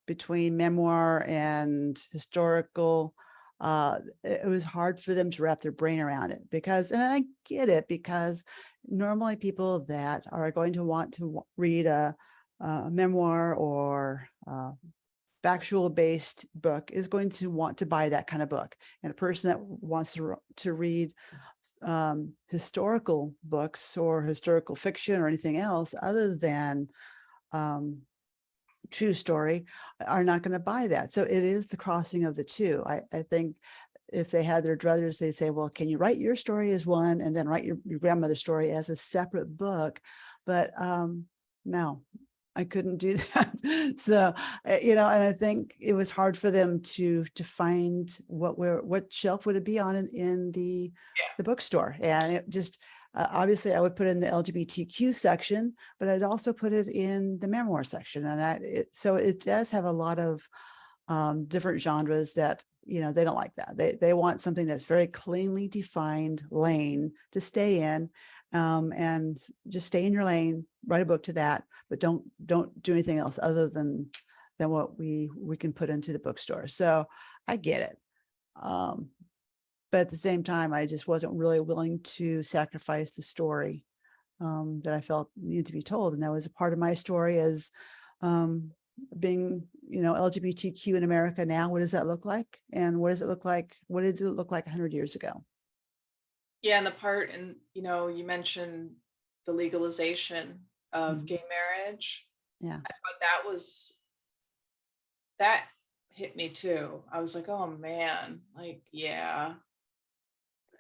between memoir and historical. It was hard for them to wrap their brain around it because, and I get it, because normally people that are going to want to read a memoir or factual based book is going to want to buy that kind of book. And a person that wants to read historical books or historical fiction or anything else other than um, true story are not going to buy that. So it is the crossing of the two. I think if they had their druthers, they'd say, well, can you write your story as one and then write your grandmother's story as a separate book? But no, I couldn't do that. So, and I think it was hard for them to find what shelf would it be on in the bookstore. And it just, obviously I would put it in the LGBTQ section, but I'd also put it in the memoir section. And so it does have a lot of different genres that, they don't like that. They want something that's very cleanly defined lane to stay in. and just stay in your lane, write a book to that, but don't do anything else other than what we can put into the bookstore. So I get it. But at the same time, I just wasn't really willing to sacrifice the story that I felt needed to be told. And that was a part of my story as being, LGBTQ in America now. What does that look like? And what does it look like? What did it look like 100 years ago? Yeah, and the part, and you mentioned the legalization of gay marriage. Yeah. I thought that hit me too. I was like, oh man, like, yeah.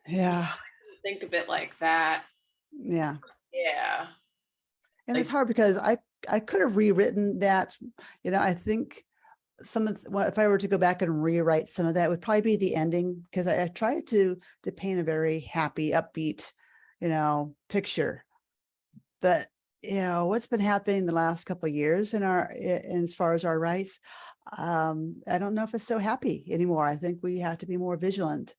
Yeah. I didn't think of it like that. Yeah. Yeah. And Like, it's hard because I could have rewritten that. I think if I were to go back and rewrite some of that, it would probably be the ending, because I tried to paint a very happy, upbeat, picture. But what's been happening the last couple of years in as far as our rights, I don't know if it's so happy anymore. I think we have to be more vigilant.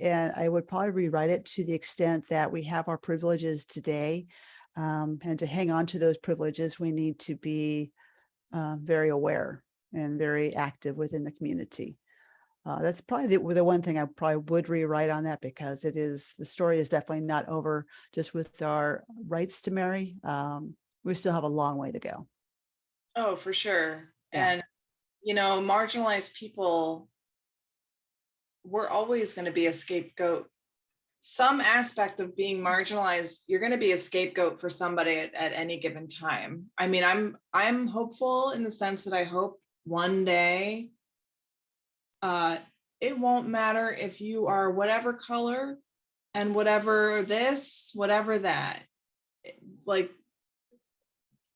And I would probably rewrite it to the extent that we have our privileges today. And to hang on to those privileges, we need to be very aware and very active within the community. That's probably the one thing I probably would rewrite on that, because the story is definitely not over just with our rights to marry. We still have a long way to go. oh, for sure. Yeah. And, marginalized people, we're always going to be a scapegoat. Some aspect of being marginalized, you're going to be a scapegoat for somebody at any given time. I mean, I'm hopeful in the sense that I hope one day it won't matter if you are whatever color and whatever this, whatever that, like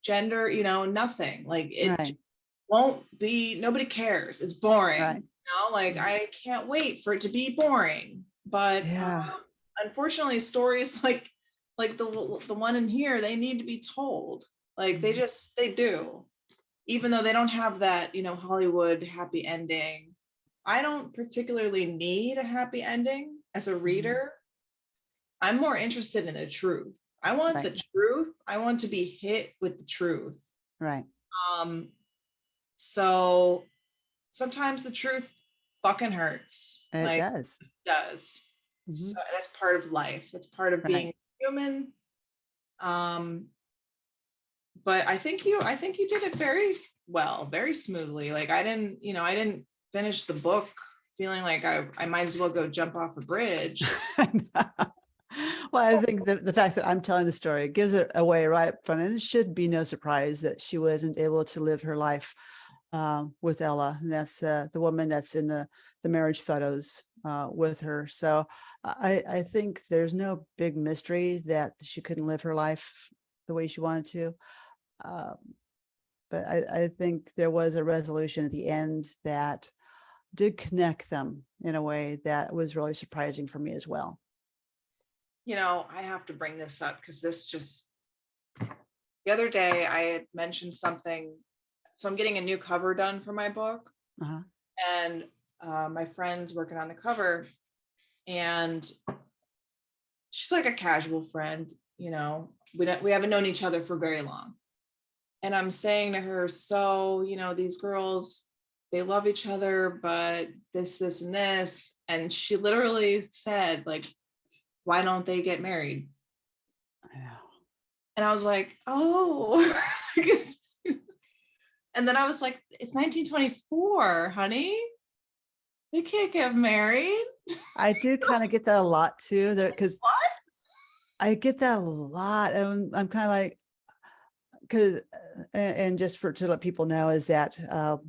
gender, nothing. Like it Right. won't be, nobody cares. It's boring. Right. Like I can't wait for it to be boring. But Yeah. unfortunately, stories like the one in here, they need to be told. Like they do, even though they don't have that Hollywood happy ending. I don't particularly need a happy ending as a reader. I'm more interested in the truth. I want Right. the truth. I want to be hit with the truth. Right. So sometimes the truth fucking hurts. It Like does. it does. Mm-hmm. So that's part of life. It's part of Right. being human. But I think you did it very well, very smoothly. Like I didn't finish the book feeling like I might as well go jump off a bridge. Well, I think the fact that I'm telling the story gives it away right up front, and it should be no surprise that she wasn't able to live her life with Ella. And that's the woman that's in the marriage photos with her. So I think there's no big mystery that she couldn't live her life the way she wanted to. But I think there was a resolution at the end that did connect them in a way that was really surprising for me as well. I have to bring this up because the other day I had mentioned something. So I'm getting a new cover done for my book. Uh-huh. And my friend's working on the cover, and she's like a casual friend. We haven't known each other for very long. And I'm saying to her, so, these girls, they love each other, but this, and this. And she literally said, like, why don't they get married? I know. And I was like, oh. And then I was like, it's 1924, honey. They can't get married. I do kind of get that a lot too, because What? I get that a lot. And I'm kind of like, because, and just to let people know, is that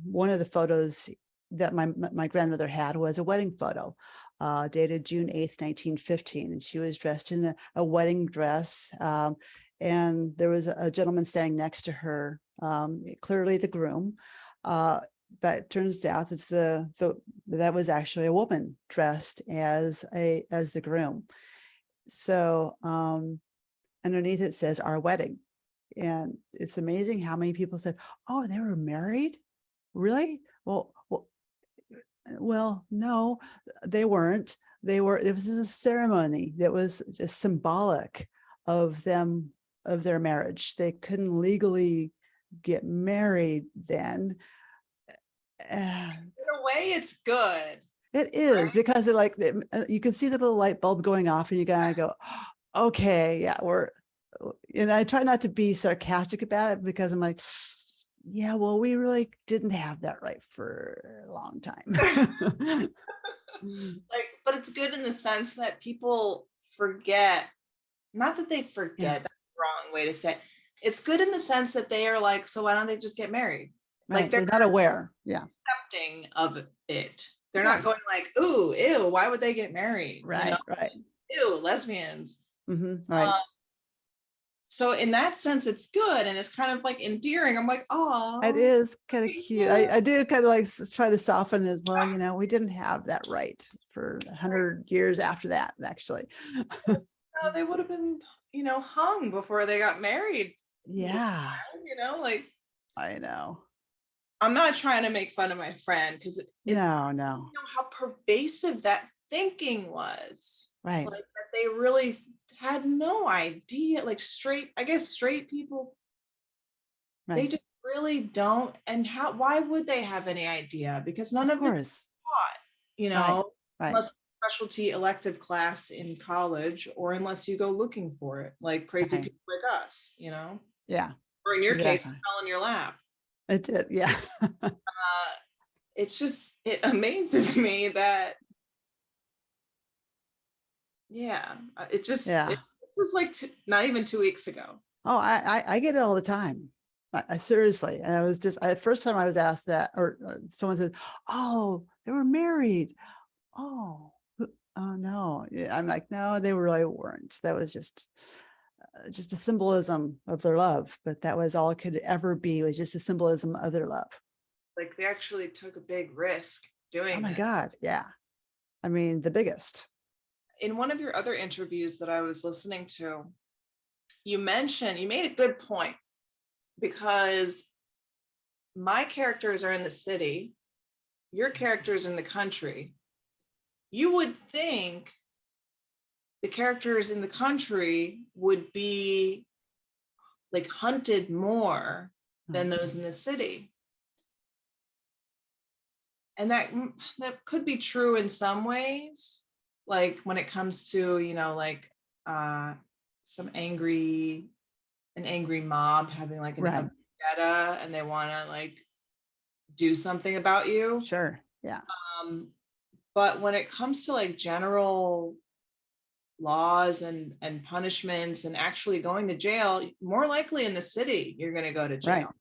one of the photos that my grandmother had was a wedding photo dated June 8th, 1915. And she was dressed in a wedding dress. And there was a gentleman standing next to her, clearly the groom. But it turns out that that was actually a woman dressed as the groom. So underneath it says "Our Wedding," and it's amazing how many people said, "Oh, they were married, really?" Well, no, they weren't. They were. It was a ceremony that was just symbolic of their marriage. They couldn't legally get married then. In a way, it's good. It is, Right? because you can see the little light bulb going off, and you gotta go, okay, yeah, and I try not to be sarcastic about it, because I'm like, yeah, well, we really didn't have that right for a long time. But it's good in the sense that people forget, not that they Yeah, forget, that's the wrong way to say it. It's good in the sense that they are like, so why don't they just get married? Like right. they're They're not aware. Yeah, accepting of it. They're yeah, not going like, ooh, ew, why would they get married? right, right. Ew, lesbians. Right. Uh, so in that sense, it's good and it's kind of like endearing. I'm like, It oh, is kind of cute. yeah. I do kind of like try to soften it as well. We didn't have that right for 100 years after that, actually. They would have been, hung before they got married. Yeah, Like, I know. I'm not trying to make fun of my friend because it's No. how pervasive that thinking was. Right, Like that they really had no idea. Like I guess straight people, they right. just really don't. And why would they have any idea? Because none Of of it's course. taught, Right, right. unless specialty elective class in college, or unless you go looking for it, like crazy Right. people like us, Yeah, or in your case, exactly. fell in your lap. It did. Yeah. It amazes me that, yeah, Yeah. this was like not even 2 weeks ago. Oh, I get it all the time. I seriously. And I was first time I was asked that, or someone said, "Oh, they were married." Oh, oh no. Yeah, I'm like, no, they really weren't. That was just a symbolism of their love. But that was all it could ever be, was just a symbolism of their love. Like they actually took a big risk Oh doing my this. God. Yeah. I mean, the biggest. In one of your other interviews that I was listening to, you made a good point, because my characters are in the city, your characters in the country. You would think the characters in the country would be like hunted more than those in the city. And that could be true in some ways, like when it comes to, like some an angry mob having like a Right. vendetta, and they want to like do something about you. Sure. Yeah. But when it comes to like general laws and punishments and actually going to jail, more likely in the city you're going to go to Right. jail.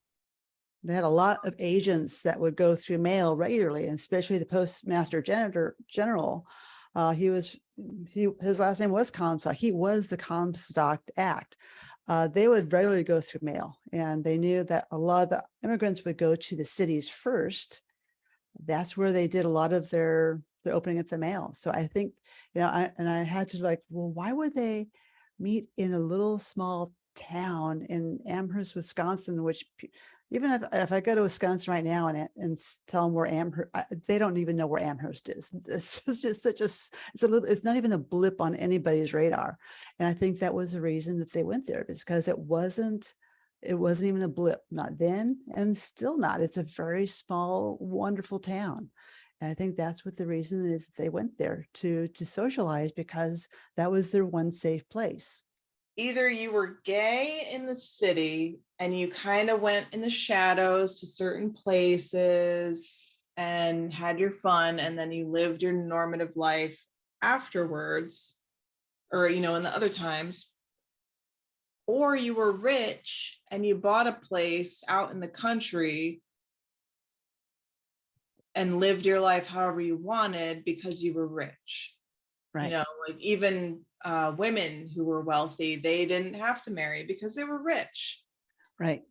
They had a lot of agents that would go through mail regularly, and especially the postmaster general. His last name was Comstock. He was the Comstock Act. They would regularly go through mail, and they knew that a lot of the immigrants would go to the cities first. That's where they did a lot of their opening up the mail. So I think, I had to like, well, why would they meet in a little small town in Amherst, Wisconsin, which even if I go to Wisconsin right now and tell them where Amherst, they don't even know where Amherst is. It's just it's not even a blip on anybody's radar. And I think that was the reason that they went there, because it wasn't even a blip, not then and still not. It's a very small, wonderful town. And I think that's what the reason is, they went there to socialize, because that was their one safe place. Either you were gay in the city and you kind of went in the shadows to certain places and had your fun, and then you lived your normative life afterwards, or in the other times, or you were rich and you bought a place out in the country and lived your life however you wanted because you were rich. Right. Like even women who were wealthy, they didn't have to marry because they were rich. Right.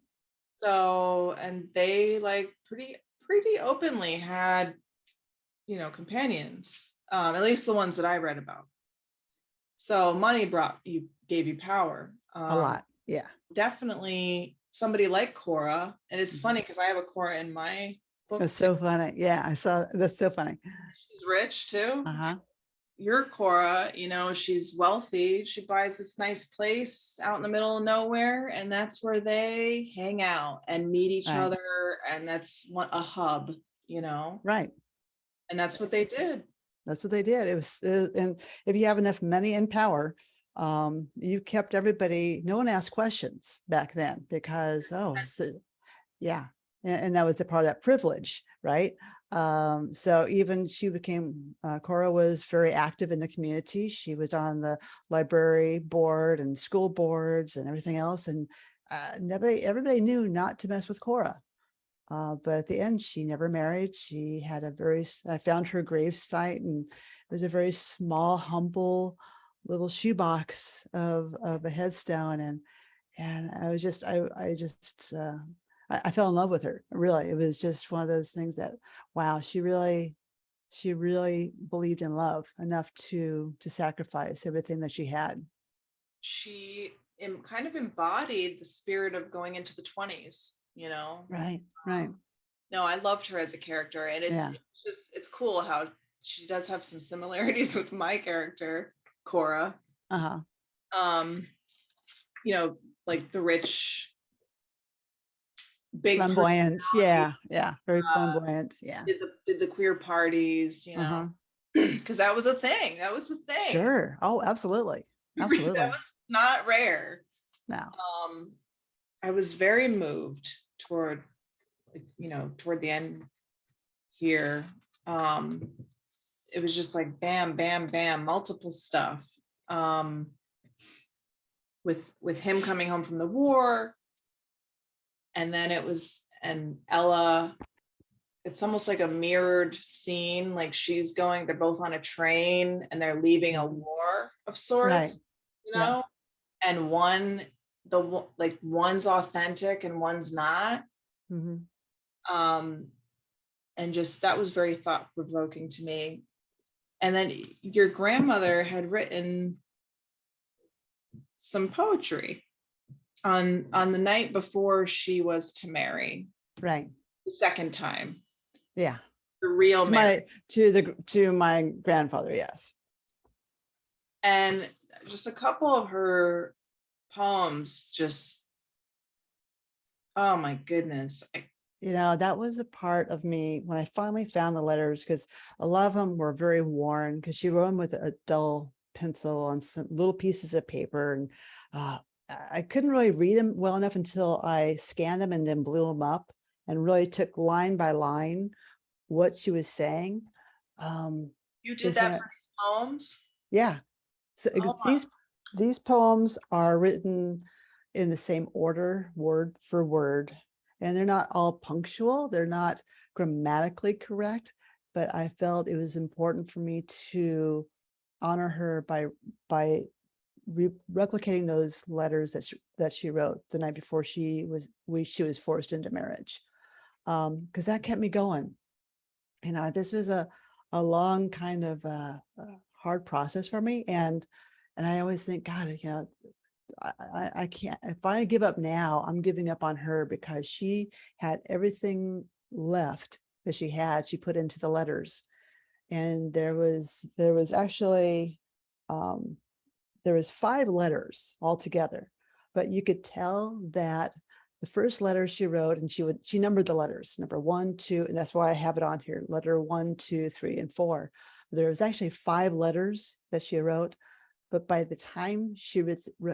So, and they like pretty openly had, companions, at least the ones that I read about. So money gave you power. A lot. Yeah. Definitely somebody like Cora. And it's funny because I have a Cora in my book That's too. so funny. Yeah, I saw. That's so funny. She's rich too. Uh-huh. your Cora, you know, she's wealthy. She buys this nice place out in the middle of nowhere, and that's where they hang out and meet each Right. other. And that's a hub, you know, Right. and that's what they did. That's what they did. And if you have enough money and power, you kept everybody, no one asked questions back then because, yeah. And that was the part of that privilege, right? So even she became, Cora was very active in the community. She was on the library board and school boards and everything else. And everybody knew not to mess with Cora. But at the end, she never married. She had I found her grave site, and it was a very small, humble little shoebox of a headstone. And I was just, I fell in love with her. Really, it was just one of those things that, wow, she really believed in love enough to sacrifice everything that she had. She kind of embodied the spirit of going into the 20s, you know. Right, right. No, I loved her as a character, and Yeah. it's cool how she does have some similarities with my character, Cora. Uh-huh. You know, like the rich, big Flamboyant. personality, Yeah. Very flamboyant. Yeah. did the queer parties, you know, Uh-huh. because that was a thing. That was a thing. Sure. Oh, absolutely. That Absolutely. was not rare. No. I was very moved toward, you know, toward the end here. It was just like bam, bam, bam, multiple stuff. With him coming home from the war, and then and Ella, it's almost like a mirrored scene. Like they're both on a train and they're leaving a war of Right. sorts, you Yeah. know, and one's authentic and one's not. Mm-hmm. And just that was very thought provoking to me. And then your grandmother had written some poetry on the night before she was to marry, Right. the second time, Yeah. the real marriage. To my grandfather, yes. And just a couple of her poems, just, oh my goodness. That was a part of me when I finally found the letters, because a lot of them were very worn because she wrote them with a dull pencil on some little pieces of paper. And I couldn't really read them well enough until I scanned them and then blew them up and really took line by line what she was saying. You did Is that when for these poems? yeah. So Oh these poems are written in the same order, word for word, and they're not all punctual. They're not grammatically correct, but I felt it was important for me to honor her by replicating those letters that she wrote the night before she was forced into marriage, because that kept me going. This was a long kind of hard process for me, and I always think, God, I can't, if I give up now, I'm giving up on her, because she had everything left that she put into the letters. And there was actually, there was 5 letters altogether, but you could tell that the first letter she wrote, and she numbered the letters, number 1, 2, and that's why I have it on here, letter 1, 2, 3, and 4. There was actually 5 letters that she wrote, but by the time she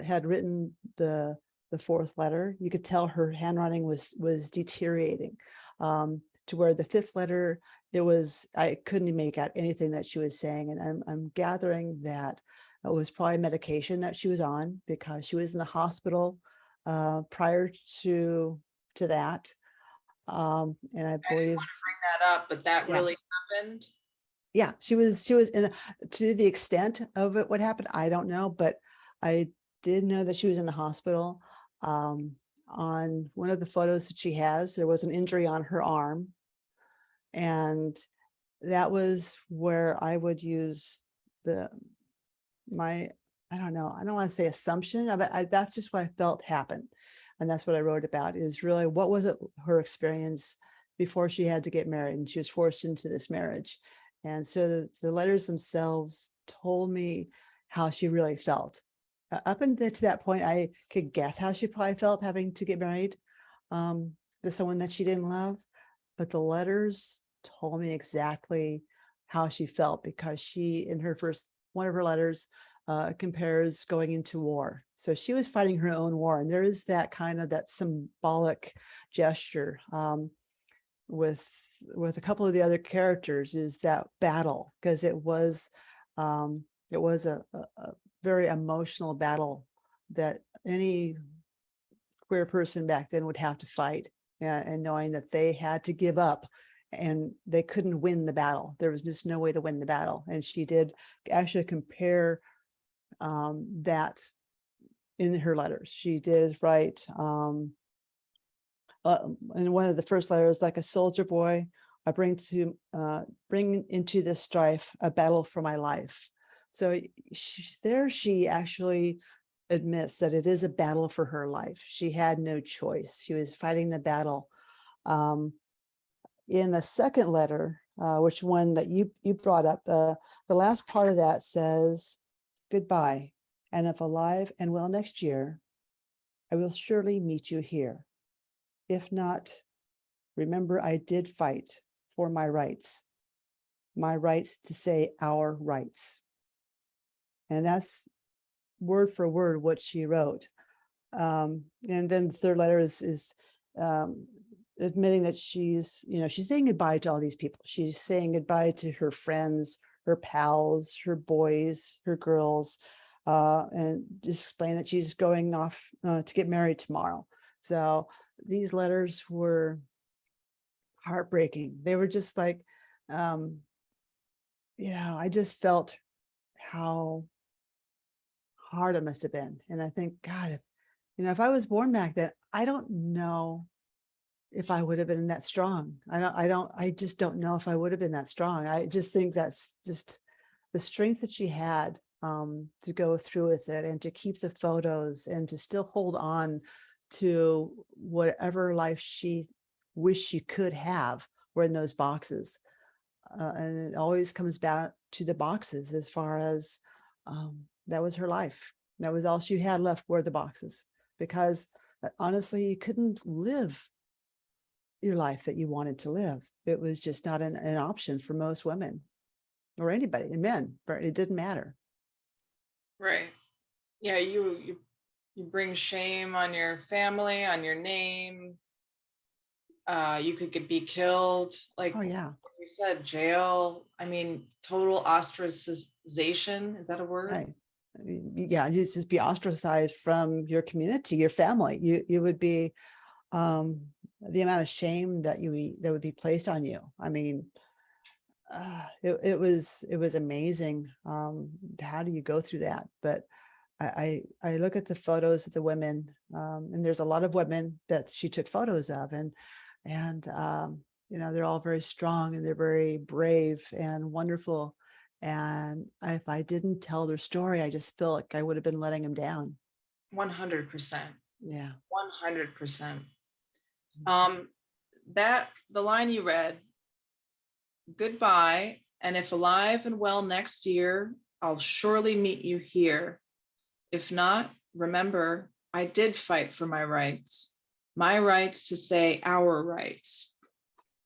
had written the 4th letter, you could tell her handwriting was deteriorating, to where the 5th letter, I couldn't make out anything that she was saying. And I'm gathering that it was probably medication that she was on, because she was in the hospital prior to that. And I I didn't believe, want to bring that up, but that yeah, really happened. yeah, she was in, to the extent of it, what happened, I don't know, but I did know that she was in the hospital. On one of the photos that she has, there was an injury on her arm. And that was where I would use my, I don't know, I don't want to say assumption, but that's just what I felt happened. And that's what I wrote about, is really, what was it, her experience before she had to get married and she was forced into this marriage. And so the letters themselves told me how she really felt. Up until to that point, I could guess how she probably felt having to get married to someone that she didn't love. But the letters told me exactly how she felt, because she, in her first one of her letters, compares going into war. So she was fighting her own war. And there is that kind of that symbolic gesture with a couple of the other characters, is that battle, because it was a very emotional battle that any queer person back then would have to fight, and knowing that they had to give up and they couldn't win the battle. There was just no way to win the battle. And she did actually compare that in her letters. She did write in one of the first letters, like a soldier boy, I bring into this strife a battle for my life. So she actually admits that it is a battle for her life. She had no choice. She was fighting the battle. In the second letter, which one that you brought up, the last part of that says, goodbye, and if alive and well next year, I will surely meet you here. If not, remember I did fight for my rights to say our rights. And that's word for word what she wrote. And then the third letter is admitting that she's saying goodbye to all these people. She's saying goodbye to her friends, her pals, her boys, her girls, and just explain that she's going off to get married tomorrow. So these letters were heartbreaking. They were just like, I just felt how hard it must have been. And I think, God, if I was born back then, I don't know if I would have been that strong. I just don't know if I would have been that strong. I just think that's just the strength that she had to go through with it, and to keep the photos, and to still hold on to whatever life she wished she could have were in those boxes. And it always comes back to the boxes, as far as that was her life. That was all she had left, were the boxes, because honestly, you couldn't live your life that you wanted to live. It was just not an option for most women, or anybody, and men, but it didn't matter. Right. Yeah, you bring shame on your family, on your name. You could be killed, like Oh yeah, we said, jail. I mean, total ostracization. Is that a word? right. I mean, yeah, you just be ostracized from your community, your family. You would be the amount of shame that would be placed on you. I mean, it was amazing. How do you go through that? But I look at the photos of the women, and there's a lot of women that she took photos of, and they're all very strong, and they're very brave and wonderful. And if I didn't tell their story, I just feel like I would have been letting them down. 100%. Yeah. 100%. That the line you read, goodbye, and if alive and well next year, I'll surely meet you here. If not, remember, I did fight for my rights to say our rights.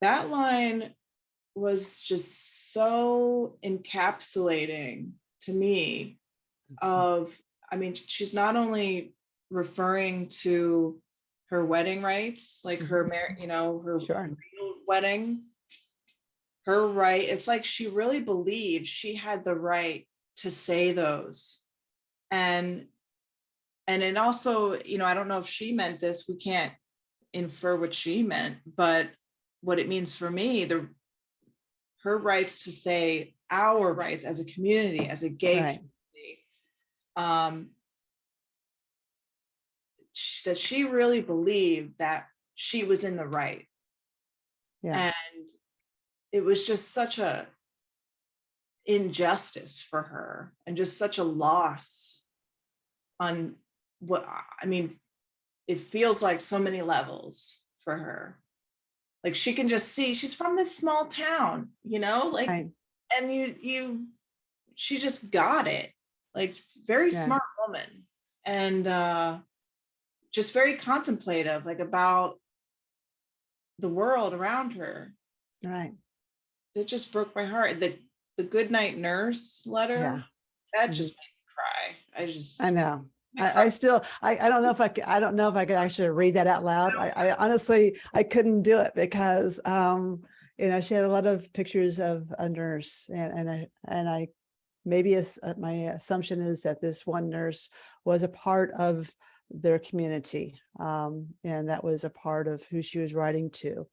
That line was just so encapsulating to me of, I mean, she's not only referring to her wedding rights, like her her Sure. real wedding, her right. It's like she really believed she had the right to say those. And it also, I don't know if she meant this, we can't infer what she meant, but what it means for me, her rights to say our rights as a community, as a gay Right. community, that she really believed that she was in the right. Yeah. And it was just such a injustice for her, and just such a loss on what, I mean, it feels like so many levels for her. Like she can just see she's from this small town, like, Right. and she just got it. Like, very Yeah. smart woman, and just very contemplative, like, about the world around her. Right. It just broke my heart. The good night nurse letter, Yeah. that Mhm. just made me cry. I know. I cried. I still, I don't know if I don't know if I could actually read that out loud. I honestly, I couldn't do it because, she had a lot of pictures of a nurse and I maybe my assumption is that this one nurse was a part of their community. And that was a part of who she was writing to.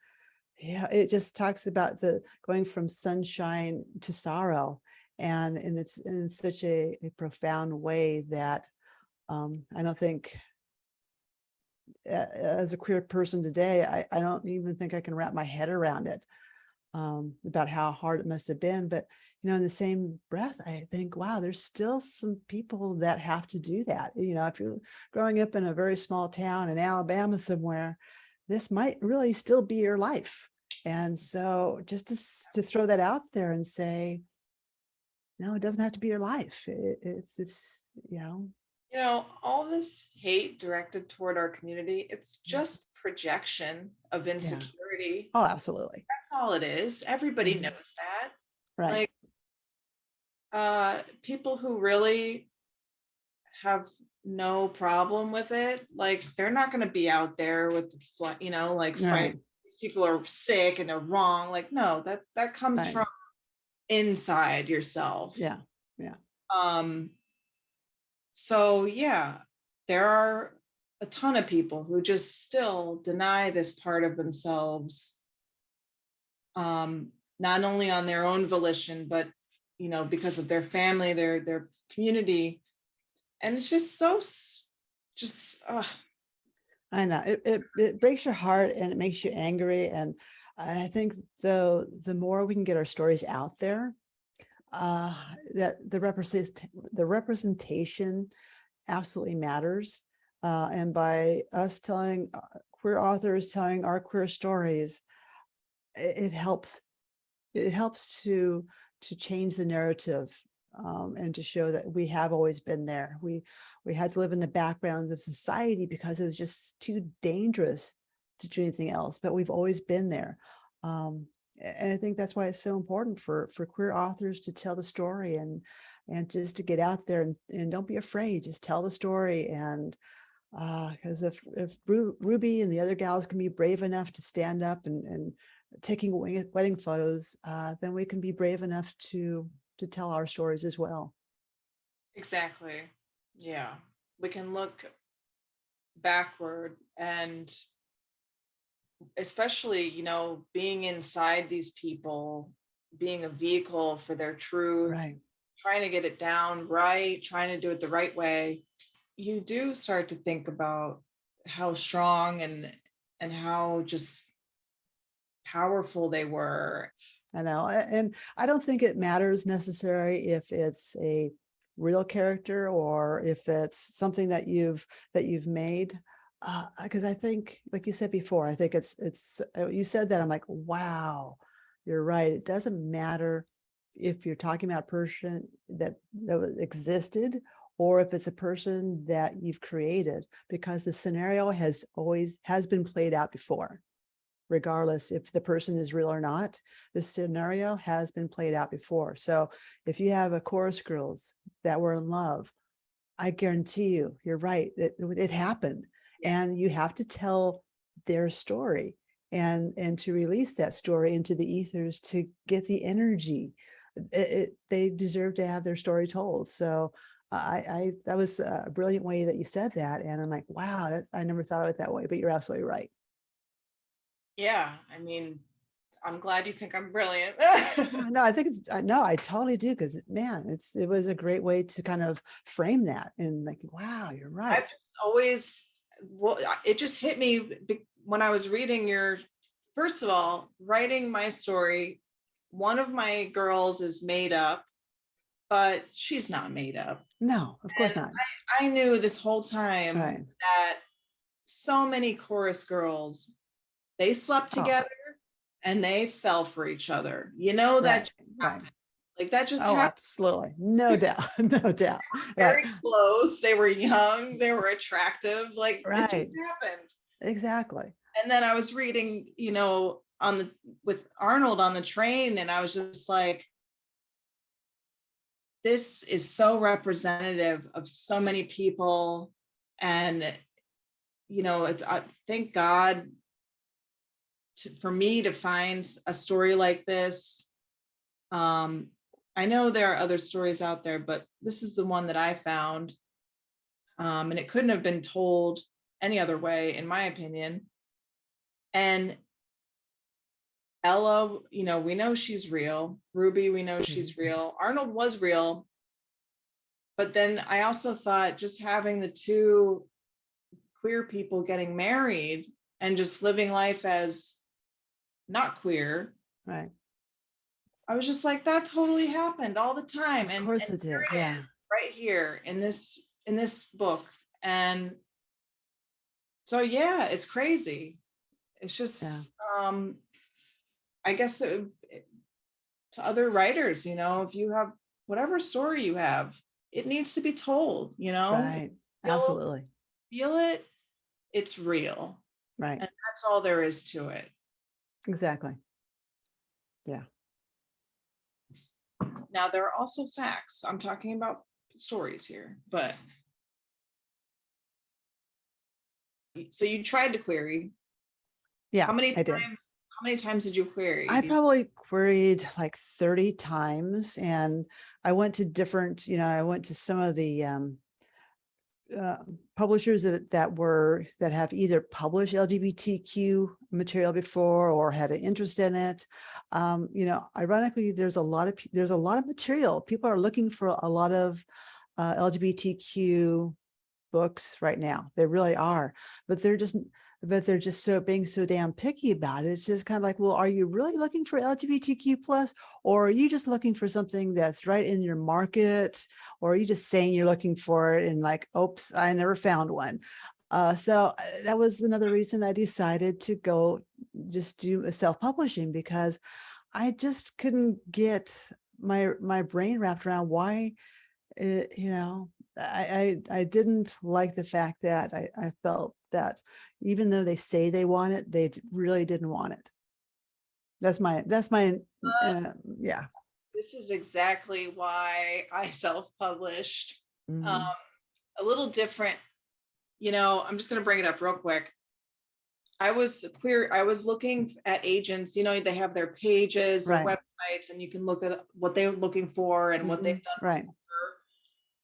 Yeah, it just talks about the going from sunshine to sorrow. And it's in such a profound way that I don't think as a queer person today, I don't even think I can wrap my head around it, about how hard it must have been. But, in the same breath, I think, wow, there's still some people that have to do that. If you're growing up in a very small town in Alabama somewhere, this might really still be your life. And so just to throw that out there and say, no, it doesn't have to be your life. It's, All this hate directed toward our community, it's just projection of yeah. insecurity. Oh, absolutely. That's all it is. Everybody Mhm. knows that. Right. Like, people who really have no problem with it, like, they're not going to be out there with like, Right. fight. People are sick and they're wrong. Like, no, that comes Right. from inside yourself. Yeah. Yeah. Um, so yeah, there are a ton of people who just still deny this part of themselves, not only on their own volition, but because of their family, their community, and it's just just I know it breaks your heart and it makes you angry. And I think though, the more we can get our stories out there, uh, that the representation absolutely matters. And by us telling queer authors telling our queer stories, it helps. It helps to change the narrative, and to show that we have always been there. We had to live in the background of society because it was just too dangerous to do anything else. But we've always been there, and I think that's why it's so important for queer authors to tell the story and just to get out there and don't be afraid. Just tell the story. And because if Ruby and the other gals can be brave enough to stand up and taking wedding photos, then we can be brave enough to tell our stories as well. exactly. Yeah, we can look backward, and especially being inside these people, being a vehicle for their truth, Right. trying to get it down right, trying to do it the right way. You do start to think about how strong and how just powerful they were. I know. And I don't think it matters necessarily if it's a real character or if it's something that you've made. Because I think, like you said before, I think it's you said that, I'm like, wow, you're right. It doesn't matter if you're talking about a person that existed or if it's a person that you've created, because the scenario has been played out before. Regardless if the person is real or not, the scenario has been played out before. So if you have a chorus girls that were in love, I guarantee you're right. It happened. And you have to tell their story and to release that story into the ethers to get the energy. They deserve to have their story told. So that was a brilliant way that you said that. And I'm like, wow, I never thought of it that way, but you're absolutely right. Yeah, I mean, I'm glad you think I'm brilliant. No, I think no, I totally do. Because man, it was a great way to kind of frame that and like, wow, you're right. I've just always, well, it just hit me when I was reading first of all, writing my story. One of my girls is made up, but she's not made up. No, of course And not. I knew this whole time Right. that so many chorus girls, they slept Oh, together and they fell for each other. You know that right, just right. happened. Like that just Oh, happened. absolutely. No doubt. No doubt. Right. Very close. They were young. They were attractive. Like it just Right. happened. Exactly. And then I was reading, on the with Arnold on the train, and I was just like, this is so representative of so many people. And thank God for me to find a story like this. I know there are other stories out there, but this is the one that I found. And it couldn't have been told any other way, in my opinion. And Ella, we know she's real. Ruby, we know she's real. Arnold was real. But then I also thought just having the two queer people getting married and just living life as not queer. Right. I was just like, that totally happened all the time. Of And course it did. Yeah. right here in this book. And so yeah, it's crazy. It's just I guess to other writers, if you have whatever story you have, it needs to be told, Right. Absolutely. Feel it, it's real. Right. And that's all there is to it. Exactly. Yeah. Now there are also facts. I'm talking about stories here, but so you tried to query. Yeah. How many I did. How many times did you query? I probably queried like 30 times, and I went to different, I went to some of the publishers that have either published LGBTQ material before or had an interest in it. Ironically, there's a lot of material. People are looking for a lot of LGBTQ books right now. They really are, but they're just being so damn picky about it. It's just kind of like, well, are you really looking for LGBTQ plus, or are you just looking for something that's right in your market, or are you just saying you're looking for it and like, oops, I never found one. So that was another reason I decided to go just do a self-publishing, because I just couldn't get my brain wrapped around why, I didn't like the fact that I felt that even though they say they want it, they really didn't want it. That's my yeah. This is exactly why I self-published. Mhm. A little different, I'm just going to bring it up real quick. I was looking at agents, they have their pages, their Right. websites, and you can look at what they're looking for and what they've done. Right.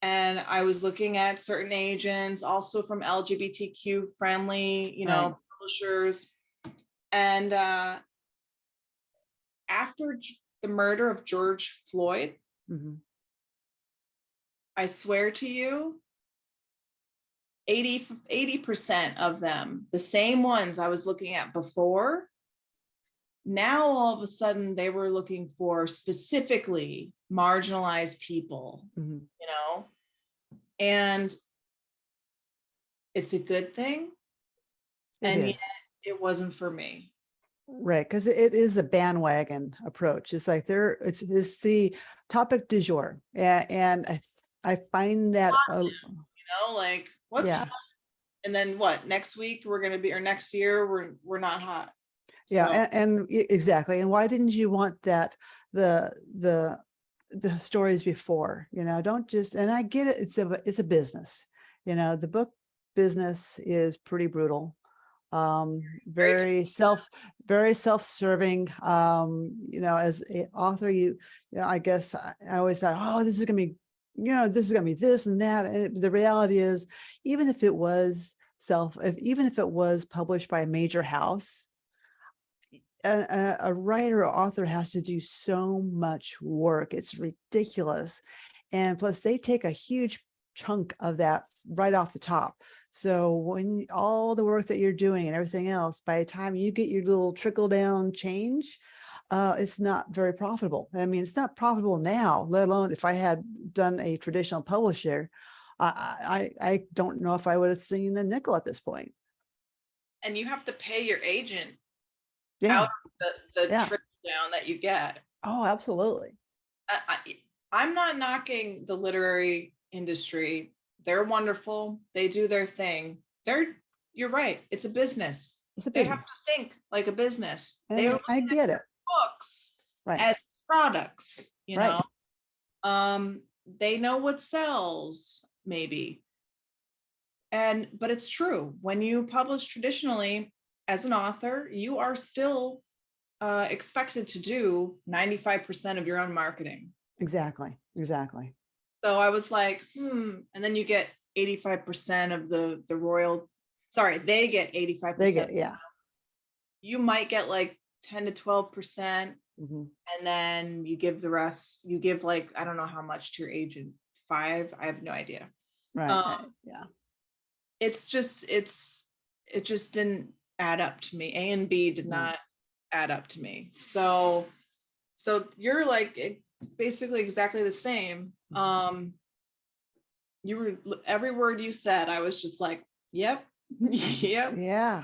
And I was looking at certain agents also from LGBTQ friendly, Right. publishers. And after the murder of George Floyd, Mhm. I swear to you, 80% of them, the same ones I was looking at before, now all of a sudden they were looking for specifically marginalized people, Mhm. and it's a good thing. It And yet is. it wasn't for me. Right, because it is a bandwagon approach. It's like it's the topic du jour, and I find that Like what's yeah. hot? And then what, next week we're going to be, or next year we're not hot. Yeah, So exactly. And why didn't you want that the stories before? Don't just. And I get it. It's a business. The book business is pretty brutal. Very self-serving. As an author, I guess I always thought, oh, this is gonna be, this is gonna be this and that. And the reality is, even if it was published by a major house, a writer or author has to do so much work. It's ridiculous. And plus they take a huge chunk of that right off the top. So when all the work that you're doing and everything else, by the time you get your little trickle down change, it's not very profitable. I mean, it's not profitable now, let alone if I had done a traditional publisher. I don't know if I would have seen a nickel at this point. and you have to pay your agent Yeah. out of the Yeah. trickle down that you get. Oh, absolutely. I'm not knocking the literary industry. They're wonderful. They do their thing. You're right. It's a business. It's a They have business. to think like a business. They are And I looking at get it. books Right. as products, Right. They know what sells, maybe. But it's true. When you publish traditionally as an author, you are still expected to do 95% of your own marketing. Exactly. Exactly. So I was like, and then you get 85% of the they get 85%. They get, yeah. You might get like 10 to 12%. Mm-hmm. And then you give the rest, you give like, I don't know how much to your agent, 5, I have no idea. Right. Yeah. It just didn't add up to me. A and B did not add up to me. So you're like basically exactly the same. You were, every word you said, I was just like, yep. Yep. Yeah.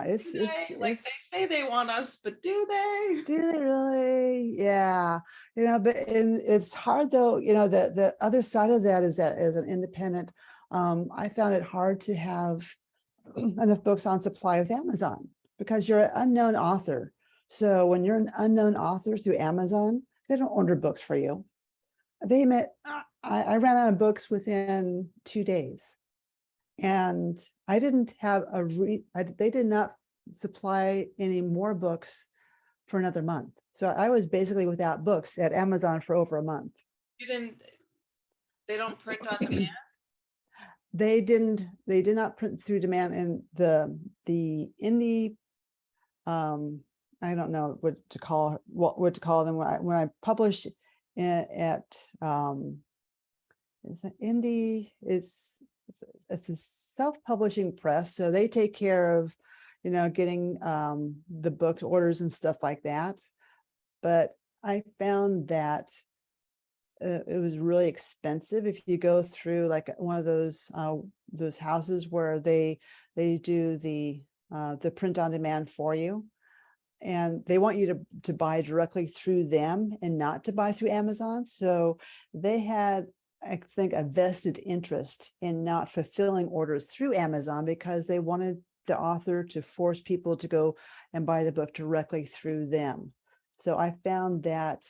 It's Like they say they want us, but do they? Do they really? Yeah. But it's hard though, the other side of that is that as an independent, I found it hard to have enough books on supply with Amazon because you're an unknown author. So when you're an unknown author through Amazon, they don't order books for you. I ran out of books within 2 days. And I didn't have they did not supply any more books for another month. So I was basically without books at Amazon for over a month. They don't print on demand? They did not print through demand. And the indie, I don't know what to call them. When I published at it's an indie, it's a self-publishing press, so they take care of getting the book orders and stuff like that. But I found that it was really expensive if you go through like one of those houses where they do the print on demand for you, and they want you to buy directly through them and not to buy through Amazon. So they had, I think, a vested interest in not fulfilling orders through Amazon because they wanted the author to force people to go and buy the book directly through them. So I found that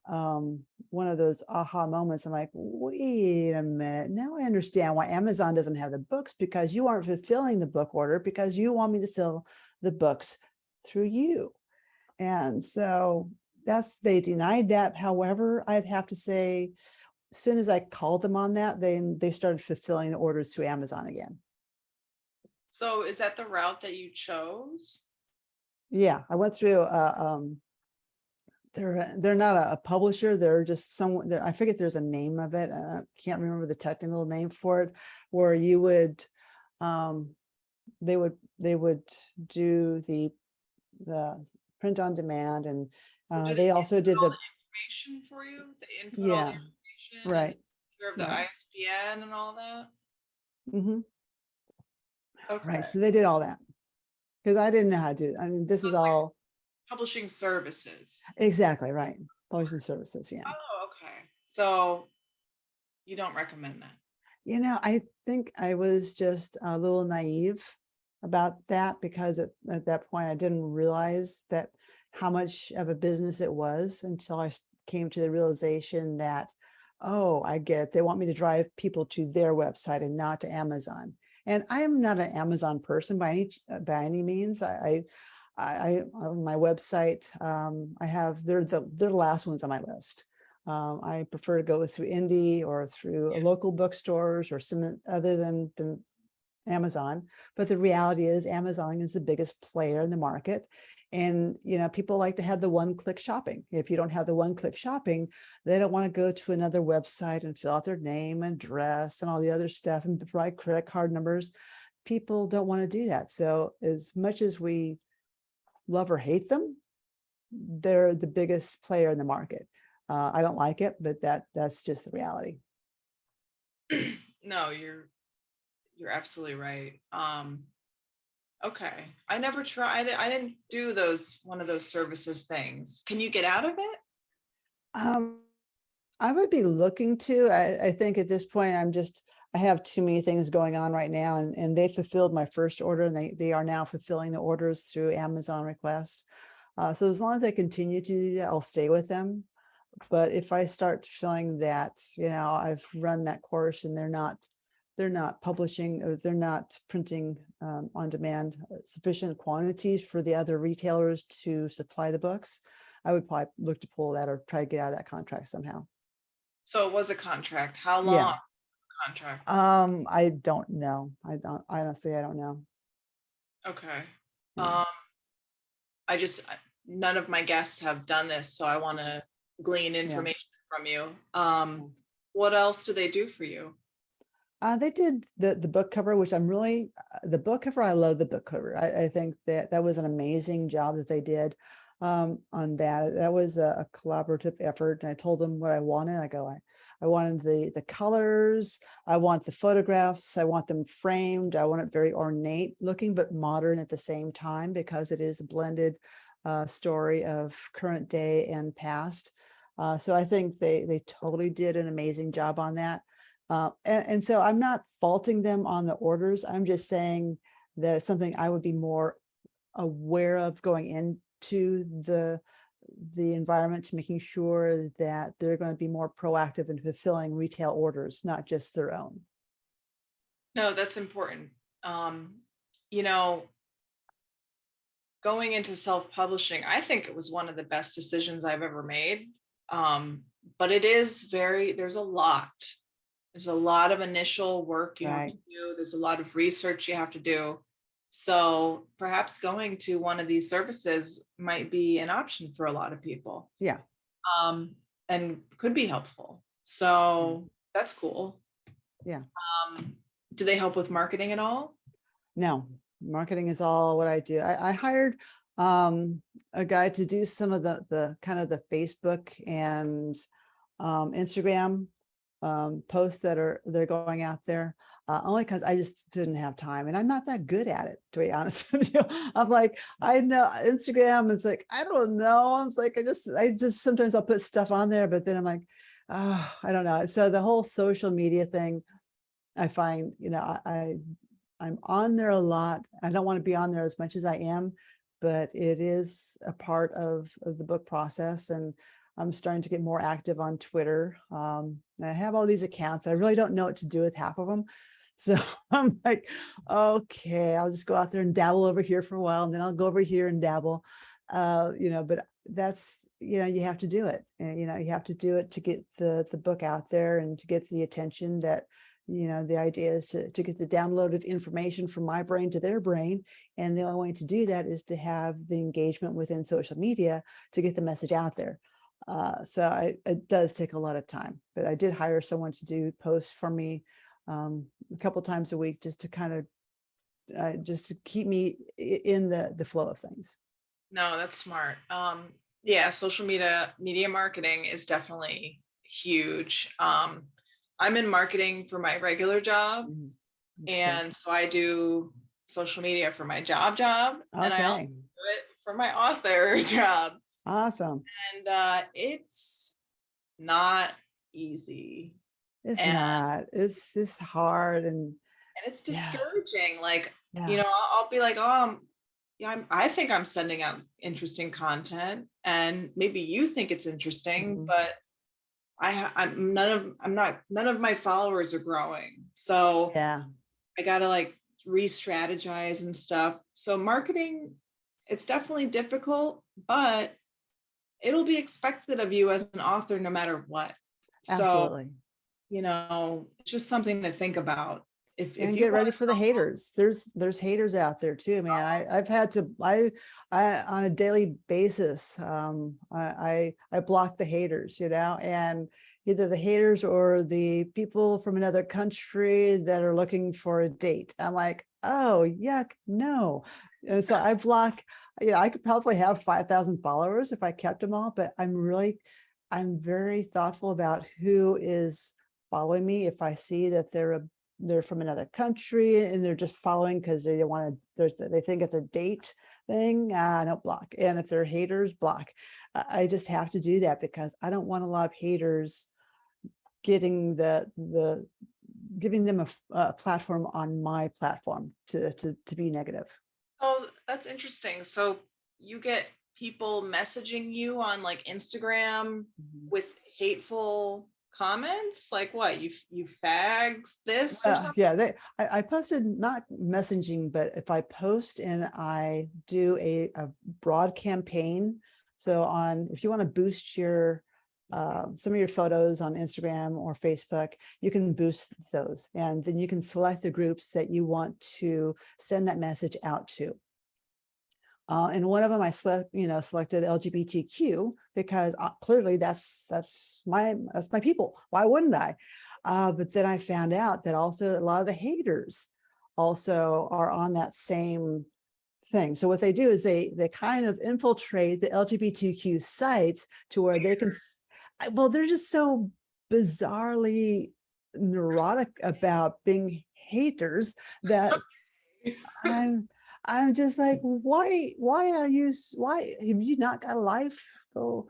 one of those aha moments. I'm like, wait a minute. Now I understand why Amazon doesn't have the books, because you aren't fulfilling the book order because you want me to sell the books through you. And so they denied that. However, I'd have to say, as soon as I called them on that, they started fulfilling the orders through Amazon again. So is that the route that you chose? Yeah, I went through they're not a publisher, they're just someone. I forget there's a name of it, I can't remember the technical name for it, where you would they would do the print on demand, and they also did the information for you. They input all the information, right, and the ISBN and all that. Mm-hmm. Okay. Right, so they did all that because I didn't know how to do it. I mean, this is all publishing services. Exactly right, publishing services. Yeah. Oh, okay. So you don't recommend that? I think I was just a little naive about that because at that point I didn't realize that how much of a business it was until I came to the realization that, oh, I get it. They want me to drive people to their website and not to Amazon. And I am not an Amazon person by any means. I on my website, I have they're the last ones on my list. I prefer to go through indie or through local bookstores or some other than Amazon. But the reality is Amazon is the biggest player in the market. And, people like to have the one-click shopping. If you don't have the one-click shopping, they don't want to go to another website and fill out their name and address and all the other stuff and provide credit card numbers. People don't want to do that. So as much as we love or hate them, they're the biggest player in the market. I don't like it, but that's just the reality. No, you're absolutely right. Okay. I never tried it. I didn't do one of those services things. Can you get out of it? I would be looking to. I think at this point, I have too many things going on right now, and they fulfilled my first order, and they are now fulfilling the orders through Amazon request. So as long as they continue to do that, I'll stay with them. But if I start feeling that, I've run that course and they're not publishing, or they're not printing on demand sufficient quantities for the other retailers to supply the books, I would probably look to pull that or try to get out of that contract somehow. So it was a contract. How Yeah. long contract? I don't know. Honestly, I don't know. Okay. Yeah. Um, none of my guests have done this, so I want to glean Yeah. information from you. Yeah. What else do they do for you? They did the book cover, which I'm really the book cover. I love the book cover. I think that was an amazing job that they did on that. That was a collaborative effort. And I told them what I wanted. I wanted the colors. I want the photographs. I want them framed. I want it very ornate looking, but modern at the same time, because it is a blended story of current day and past. So I think they totally did an amazing job on that. And so I'm not faulting them on the orders. I'm just saying that it's something I would be more aware of going into the environment, to making sure that they're going to be more proactive in fulfilling retail orders, not just their own. No, that's important. You know, going into self-publishing, I think it was one of the best decisions I've ever made. But there's a lot. There's a lot of initial work you have to Right. do. There's a lot of research you have to do. So perhaps going to one of these services might be an option for a lot of people, Yeah. and could be helpful. Yeah. So that's cool. Yeah. Do they help with marketing at all? No, marketing is all what I do. I hired a guy to do some of the kind of the Facebook and Instagram posts they're going out there. Only because I just didn't have time, and I'm not that good at it, to be honest with you. I'm like, I know Instagram. It's like, I don't know. I'm like, I just sometimes I'll put stuff on there, but then I'm like, oh, I don't know. So the whole social media thing, I find, I'm on there a lot. I don't want to be on there as much as I am, but it is a part of the book process. And I'm starting to get more active on Twitter. I have all these accounts. I really don't know what to do with half of them. So I'm like, okay, I'll just go out there and dabble over here for a while, and then I'll go over here and dabble. But that's, you have to do it. And, you have to do it to get the book out there and to get the attention that, the idea is to get the downloaded information from my brain to their brain. And the only way to do that is to have the engagement within social media to get the message out there. It does take a lot of time, but I did hire someone to do posts for me a couple times a week, just to kind of just to keep me in the flow of things. No, that's smart. Yeah, social media marketing is definitely huge. I'm in marketing for my regular job, Mhm. Okay. and so I do social media for my job, and I also Okay. do it for my author job. Awesome. And it's not easy, It's and not. It's hard, and it's yeah, discouraging. Like, yeah. I'll be like, yeah, I think I'm sending out interesting content, and maybe you think it's interesting, Mhm. but none of my followers are growing. So Yeah. I gotta like re-strategize and stuff. So marketing, it's definitely difficult, but it'll be expected of you as an author no matter what. So, Absolutely. it's just something to think about. If And you get want ready to for the sell books, haters. There's haters out there too, man. I've had to I on a daily basis, I block the haters, and either the haters or the people from another country that are looking for a date. I'm like, oh yuck, no. And so I block, I could probably have 5,000 followers if I kept them all, but I'm very thoughtful about who is following me. If I see that they're from another country and they're just following because they don't want to, they think it's a date thing, I don't block. And if they're haters, block. I just have to do that because I don't want a lot of haters giving them a platform on my platform to be negative. Oh, that's interesting. So you get people messaging you on like Instagram with hateful comments, like what, you fags this or something? Yeah, I posted, not messaging, but if I post and I do a broad campaign. So if you want to boost your some of your photos on Instagram or Facebook, you can boost those, and then you can select the groups that you want to send that message out to. And one of them I selected LGBTQ because clearly that's my people. Why wouldn't I? But then I found out that also a lot of the haters also are on that same thing. So what they do is they kind of infiltrate the LGBTQ sites to where they can, well, they're just so bizarrely neurotic about being haters that I'm just like, why have you not got a life? So,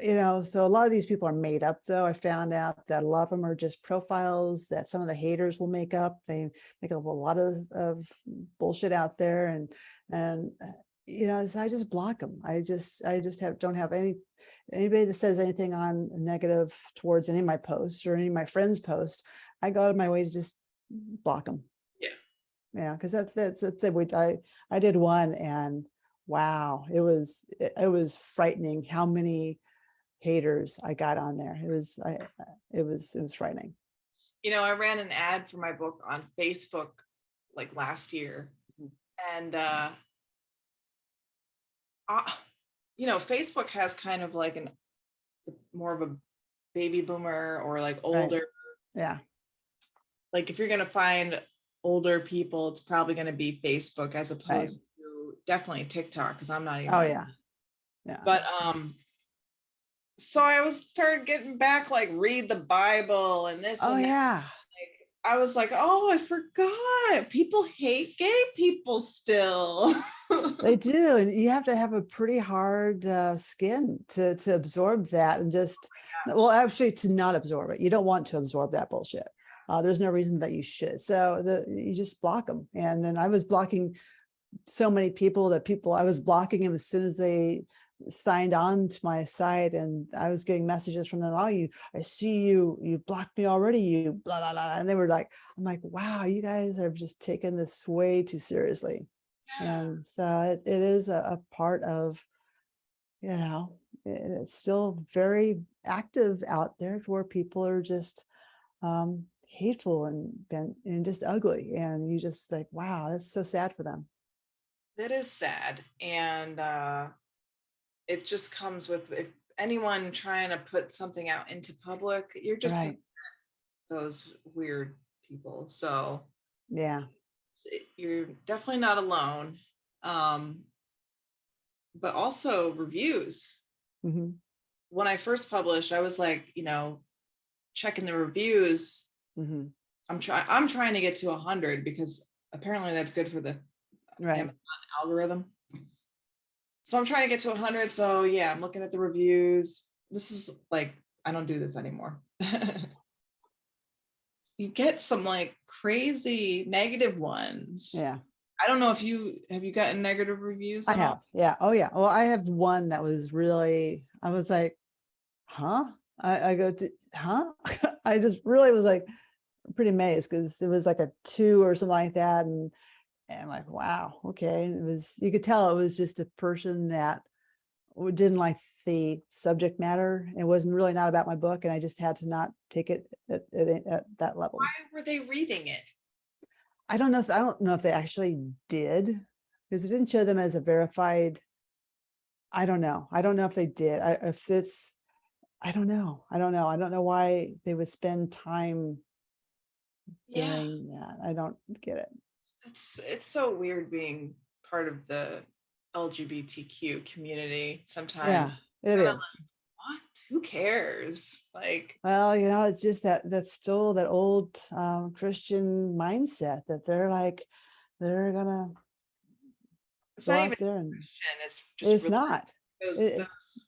so a lot of these people are made up, though. I found out that a lot of them are just profiles that some of the haters will make up. They make up a lot of bullshit out there, and so I just block them. I just don't have anybody that says anything on negative towards any of my posts or any of my friends' posts. I go out of my way to just block them. Yeah, because that's the I did one, and wow, it was frightening how many haters I got on there. It was frightening. I ran an ad for my book on Facebook like last year, and Facebook has kind of like more of a baby boomer or like older. Right. Yeah. Like if you're gonna find older people, it's probably going to be Facebook as opposed to definitely TikTok, because I'm not even. Oh yeah. But so I started getting back like read the Bible and this. Oh and that. yeah. I was like, oh, I forgot. People hate gay people still. They do, and you have to have a pretty hard skin to absorb that, and just well, actually, to not absorb it. You don't want to absorb that bullshit. There's no reason that you should. So you just block them. And then I was blocking so many people I was blocking them as soon as they signed on to my site, and I was getting messages from them. Oh, I see you blocked me already. You blah blah blah. And they were like, I'm like, wow, you guys are just taking this way too seriously. Yeah. And so it is a part of, it's still very active out there where people are just hateful and just ugly, and you just like, wow, that's so sad for them. That is sad, and it just comes with, if anyone trying to put something out into public, you're just right. Those weird people. So yeah, you're definitely not alone. But also reviews. Mm-hmm. When I first published, I was like, checking the reviews. Mm-hmm. I'm trying to get to 100 because apparently that's good for the Amazon algorithm. So I'm trying to get to 100. So yeah, I'm looking at the reviews. This is like, I don't do this anymore. You get some like crazy negative ones. Yeah. I don't know if have you gotten negative reviews? I have. All? Yeah. Oh yeah. Well, I have one that was really, I was like, huh? I go to, huh? I just really was like pretty amazed, because it was like a 2 or something like that. And I'm like, wow, okay. And you could tell it was just a person that didn't like the subject matter. It wasn't really not about my book, and I just had to not take it at that level. Why were they reading it? I don't know if they actually did, because it didn't show them as a verified. I don't know if they did. I don't know. I don't know why they would spend time doing that. I don't get it. It's so weird being part of the LGBTQ community sometimes. Yeah, it is. Like, what? Who cares? Like, well, it's just that's still that old Christian mindset that they're gonna it's go not out even there and Christian. It's just it's not. those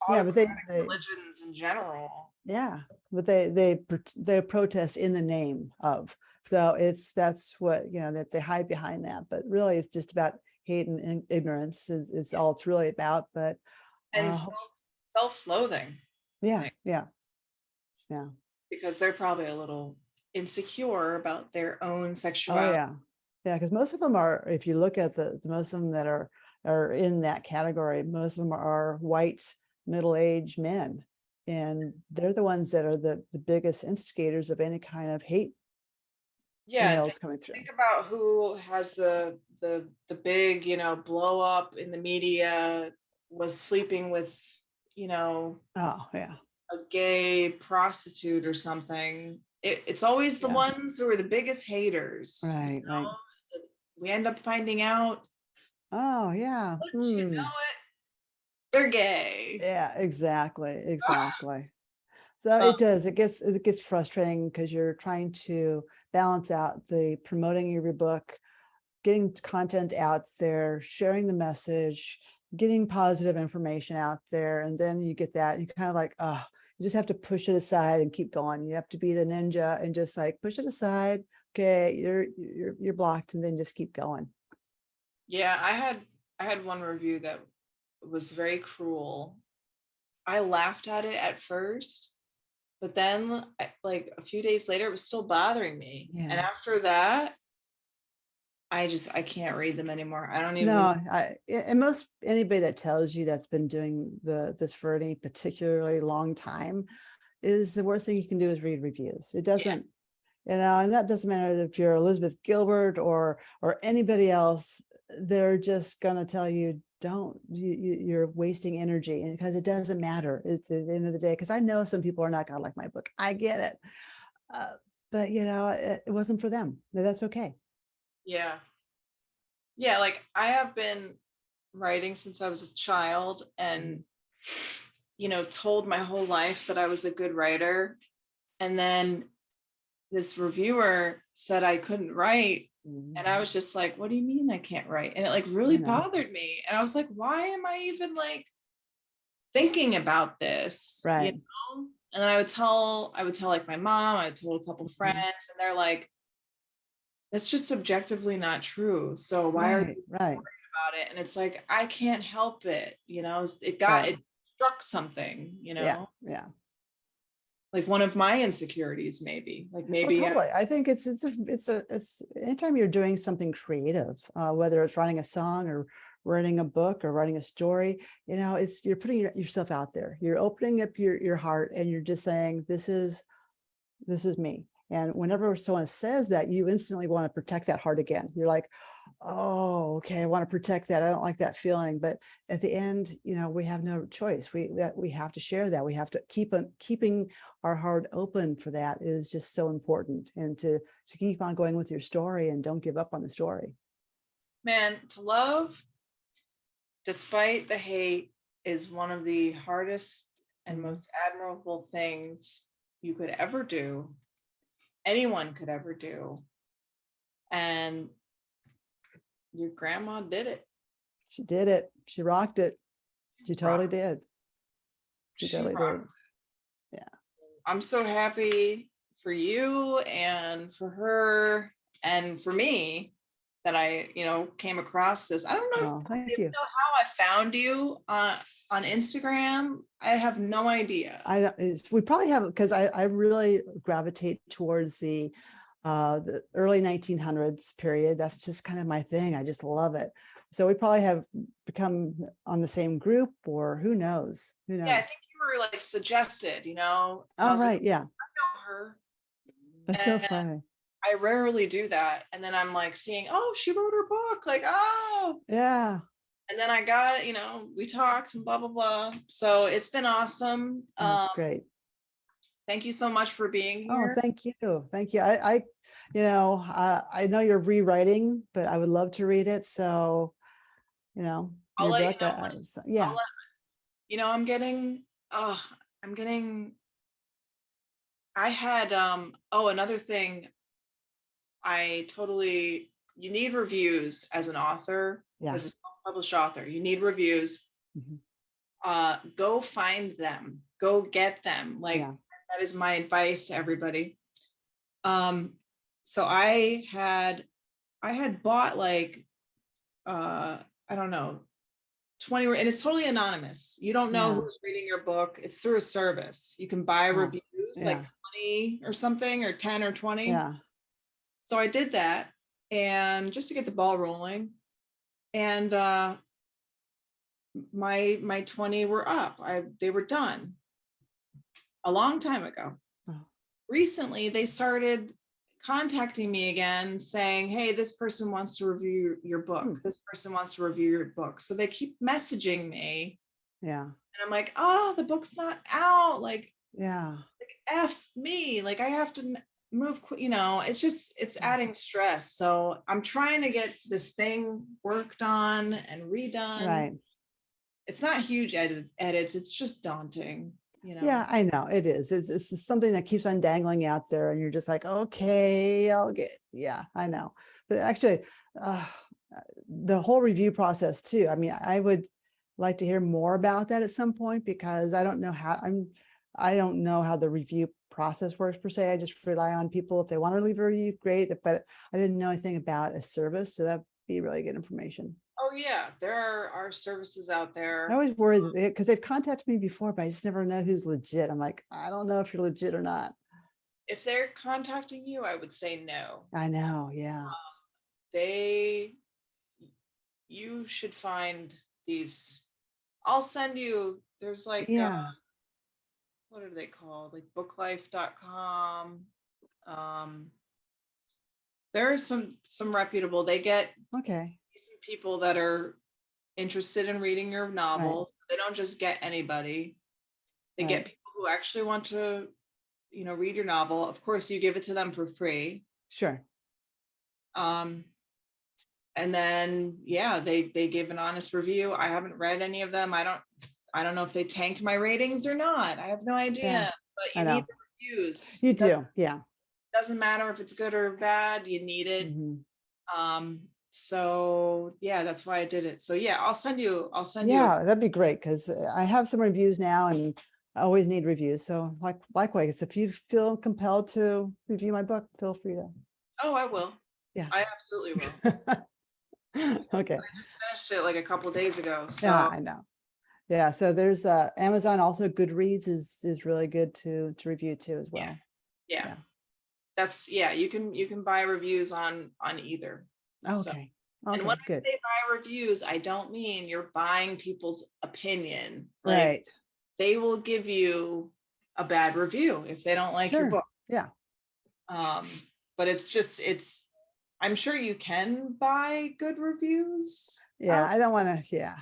yeah, but they religions in general. yeah, but they protest in the name of. So that's what, that they hide behind that. But really, it's just about hate and ignorance is all it's really about. But And self-loathing, I yeah, think, yeah, yeah. because they're probably a little insecure about their own Oh sexuality. yeah, yeah. Because most of them are, if you look at the most of them that are in that category, most of them are white middle-aged men, and they're the ones that are the biggest instigators of any kind of hate Yeah, mails coming through. think about who has the big, blow up in the media, was sleeping with, Oh yeah, a gay prostitute or something. It's always the yeah. ones who are the biggest haters. Right, right. We end up finding out, Oh yeah. wouldn't you know it, they're gay. Yeah, exactly, Ah, exactly. So um, it gets frustrating because you're trying to balance out the promoting of your book, getting content out there, sharing the message, getting positive information out there, and then you get that, and you kind of like, oh, you just have to push it aside and keep going. You have to be the ninja and just like push it aside. Okay, you're blocked, and then just keep going. yeah, I had one review that was very cruel. I laughed at it at first, but then like a few days later, it was still bothering me. And Yeah. after that, I can't read them anymore. I don't even. No, and most anybody that tells you that's been doing this for any particularly long time is the worst thing you can do is read reviews. It Yeah, doesn't, and that doesn't matter if you're Elizabeth Gilbert or anybody else. They're just gonna tell you don't. You're wasting energy, and because it doesn't matter. It's at the end of the day. Because I know some people are not gonna like my book. I get it, uh, but it wasn't for them. That's okay. yeah, yeah. Like I have been writing since I was a child, and Mhm. told my whole life that I was a good writer. And then this reviewer said I couldn't write. And I Mhm. was just like, what do you mean I can't write? And it like I really know. bothered me. And I was like, why am I even like thinking about this? Right. And I would tell like my mom, I told a couple friends, Mhm. and they're like, that's just objectively not true. So why are Right. you Right. about it? And it's like, I can't help it. Right. It struck something, Yeah. Yeah. like one of my insecurities, maybe. Like Oh, maybe, totally. I think it's anytime you're doing something creative, whether it's writing a song or writing a book or writing a story, it's you're putting yourself out there. You're opening up your heart and you're just saying, this is me. And whenever someone says that, you instantly want to protect that heart again. You're like, oh, okay, I want to protect that. I don't like that feeling. But at the end, we have no choice. We have to share that. We have to keeping our heart open for that is just so important. And to keep on going with your story and don't give up on the story. man, to love despite the hate is one of the hardest and Mhm. most admirable things you could ever do, anyone could ever do. And your grandma did it. She did it. She rocked it. She totally Rock. did. She She totally did. rocked. Yeah. I'm so happy for you and for her and for me that I, came across this. I don't know Oh, thank you. how I found you on Instagram. I have no idea. We probably have, because I really gravitate towards the early 1900s period. That's just kind of my thing. I just love it. So we probably have become on the same group, or who knows? Who Yeah, I knows? think you were like suggested, I Oh, was like, right. Yeah. I know her. That's so And funny. I rarely do that. And then I'm like seeing, oh, she wrote her book. Like, oh. Yeah. And then I got, we talked and blah, blah, blah. So it's been awesome. That's great. Thank you so much for being Oh, here. thank you. Thank you. I know you're rewriting, but I would love to read it. So, I'll your let you book, know yeah. I'm getting, I'm getting, I had, another thing. You need reviews as an author, Yeah. as a self-published author. You need reviews. Mhm. go find them, go get them. Like Yeah. that is my advice to everybody. So I had bought like I don't know, 20, and it's totally anonymous. You don't know Yeah. who's reading your book. It's through a service. You can buy Oh, reviews, like yeah. 20 or something, or 10 or 20. Yeah. So I did that, and just to get the ball rolling. And my 20 were up. They were done a long time ago. Oh. Recently, they started contacting me again saying, hey, this person wants to review your book. This person wants to review your book. So they keep messaging me. Yeah. And I'm like, oh, the book's not out. Like Yeah. F me. Like I have to move, it's adding stress. So I'm trying to get this thing worked on and redone. Right. It's not huge edits. It's just daunting, Yeah, I know it is. It's something that keeps on dangling out there, and you're just like, okay, I'll get. Yeah, I know. But actually, uh, the whole review process too. I mean, I would like to hear more about that at some point, because I don't know how I don't know how the review process works per se. I just rely on people. If they want to leave a review, great. But I didn't know anything about a service, so that'd be really good information. Oh yeah, there are services out I there. always worry that because they've contacted me before, but I just never know who's legit. I'm like, I don't know if you're legit or not. If they're contacting you, I would say no. I know. Yeah. They You should find these. I'll send you, there's like Yeah. what are they called? Like booklife.com. Um, there are some reputable. They get Okay. decent people that are interested in reading your Right. novel. They don't just get anybody. They Right. get people who actually want to, read your novel. Of course, you give it to them for free. Sure. Um, and then yeah, they give an honest review. I haven't read any of them. I don't know if they tanked my ratings or not. I have no Yeah. idea. But I you need know. the reviews. You It do. Yeah. doesn't matter if it's good or bad. You need it. Hmm. So yeah, that's why I did it. So yeah, I'll send you Yeah, that'd be great, because I have some reviews now and I always need reviews. So likewise, if you feel compelled to review my book, feel free to. Oh, I will. Yeah. I absolutely will. Okay. I just finished it like a couple days ago. Yeah, So I know. Yeah. So there's Amazon, also Goodreads is really good to review too as yeah, well. yeah. Yeah. You can buy reviews on either. So, Okay. and when Okay, I good. say buy reviews, I don't mean you're buying people's opinion. Like Right. they will give you a bad review if they don't like your Sure. book. Yeah. Um, but I'm sure you can buy good reviews Yeah. out. I don't want to. Yeah.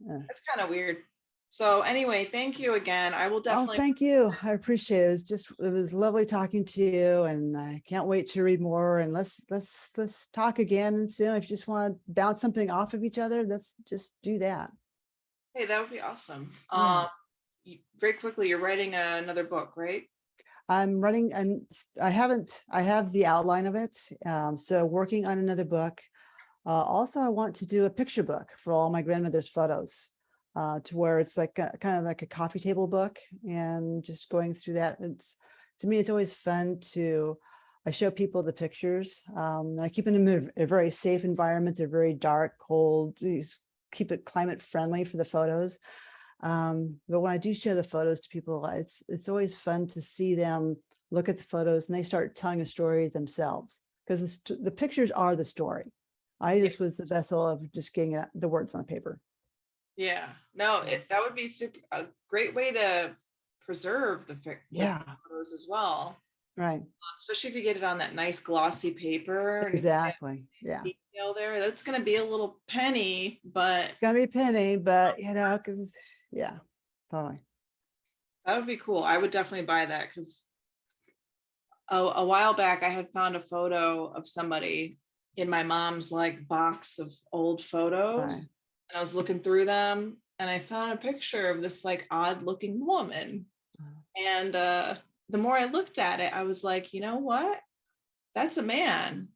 That's kind of weird. So anyway, thank you again. I will Oh, definitely. thank you. I appreciate it. It was lovely talking to you, and I can't wait to read more. And let's talk again soon. If you just want to bounce something off of each other, let's just do that. Hey, that would be awesome. Yeah. Very quickly, you're writing another book, right? I'm running, and I have the outline of it. So working on another book. Also, I want to do a picture book for all my grandmother's photos, to where it's like kind of like a coffee table book, and just going through that. To me, it's always fun to. I show people the pictures. I keep them in a very safe environment. They're very dark, cold. Keep it climate friendly for the photos. But when I do show the photos to people, it's always fun to see them look at the photos and they start telling a story themselves, because the pictures are the story. I Yeah. just was the vessel of just getting the words on paper. Yeah. No, that would be a great way to preserve the Yeah, photos as well. right. Especially if you get it on that nice glossy paper and if you get Exactly. Yeah. detail there. That's going to be a little penny, but It's gonna be a penny, but 'cause yeah, totally. that would be cool. I would definitely buy that because a while back I had found a photo of somebody in my mom's like box of old photos, Right. and I was looking through them and I found a picture of this like odd looking woman. And the more I looked at it, I was like, you know what? That's a man.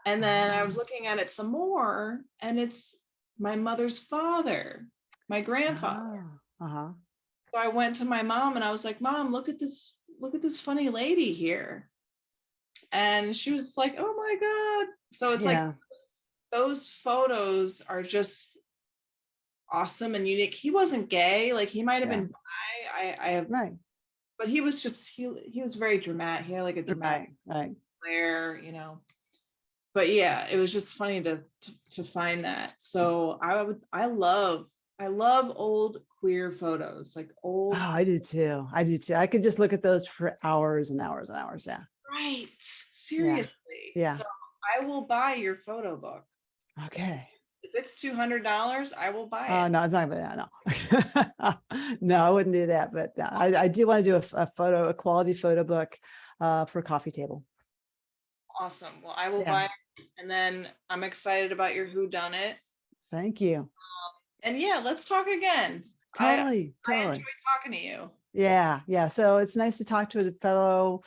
And then I was looking at it some more, and it's my mother's father, my grandfather. Oh, Uh-huh. So I went to my mom and I was like, Mom, look at this funny lady here. And she was like, oh my God. So it's like Yeah. those photos are just awesome and unique. He wasn't gay, like he might have Yeah. been bi. I have, Right. but he was just he was very dramatic. He had like a dramatic Right. Right. flair, But yeah, it was just funny to find that. So I love old queer photos, like Oh, old. I do too. I do too. I could just look at those for hours and hours and hours. Yeah. Right. Yeah. Seriously. Yeah. So I will buy your photo book. Okay. If it's $200, I will buy it. No, it's not that. No, no, I wouldn't do that. But I do want to do a quality photo book for a coffee table. Awesome. Well, I will Yeah. buy it. And then I'm excited about your whodunit. Thank you. And yeah, let's talk again. Totally. I Totally. enjoy talking to you. Yeah. Yeah. So it's nice to talk to a fellow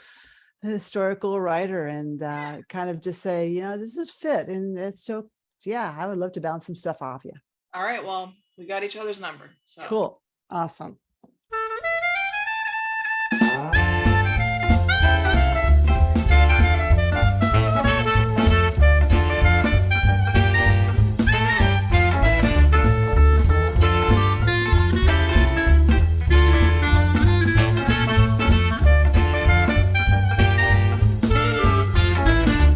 historical writer and kind of just say, this is fit. And it's so, yeah, I would love to bounce some stuff off you. All right. Well, we got each other's number. So. Cool. Awesome.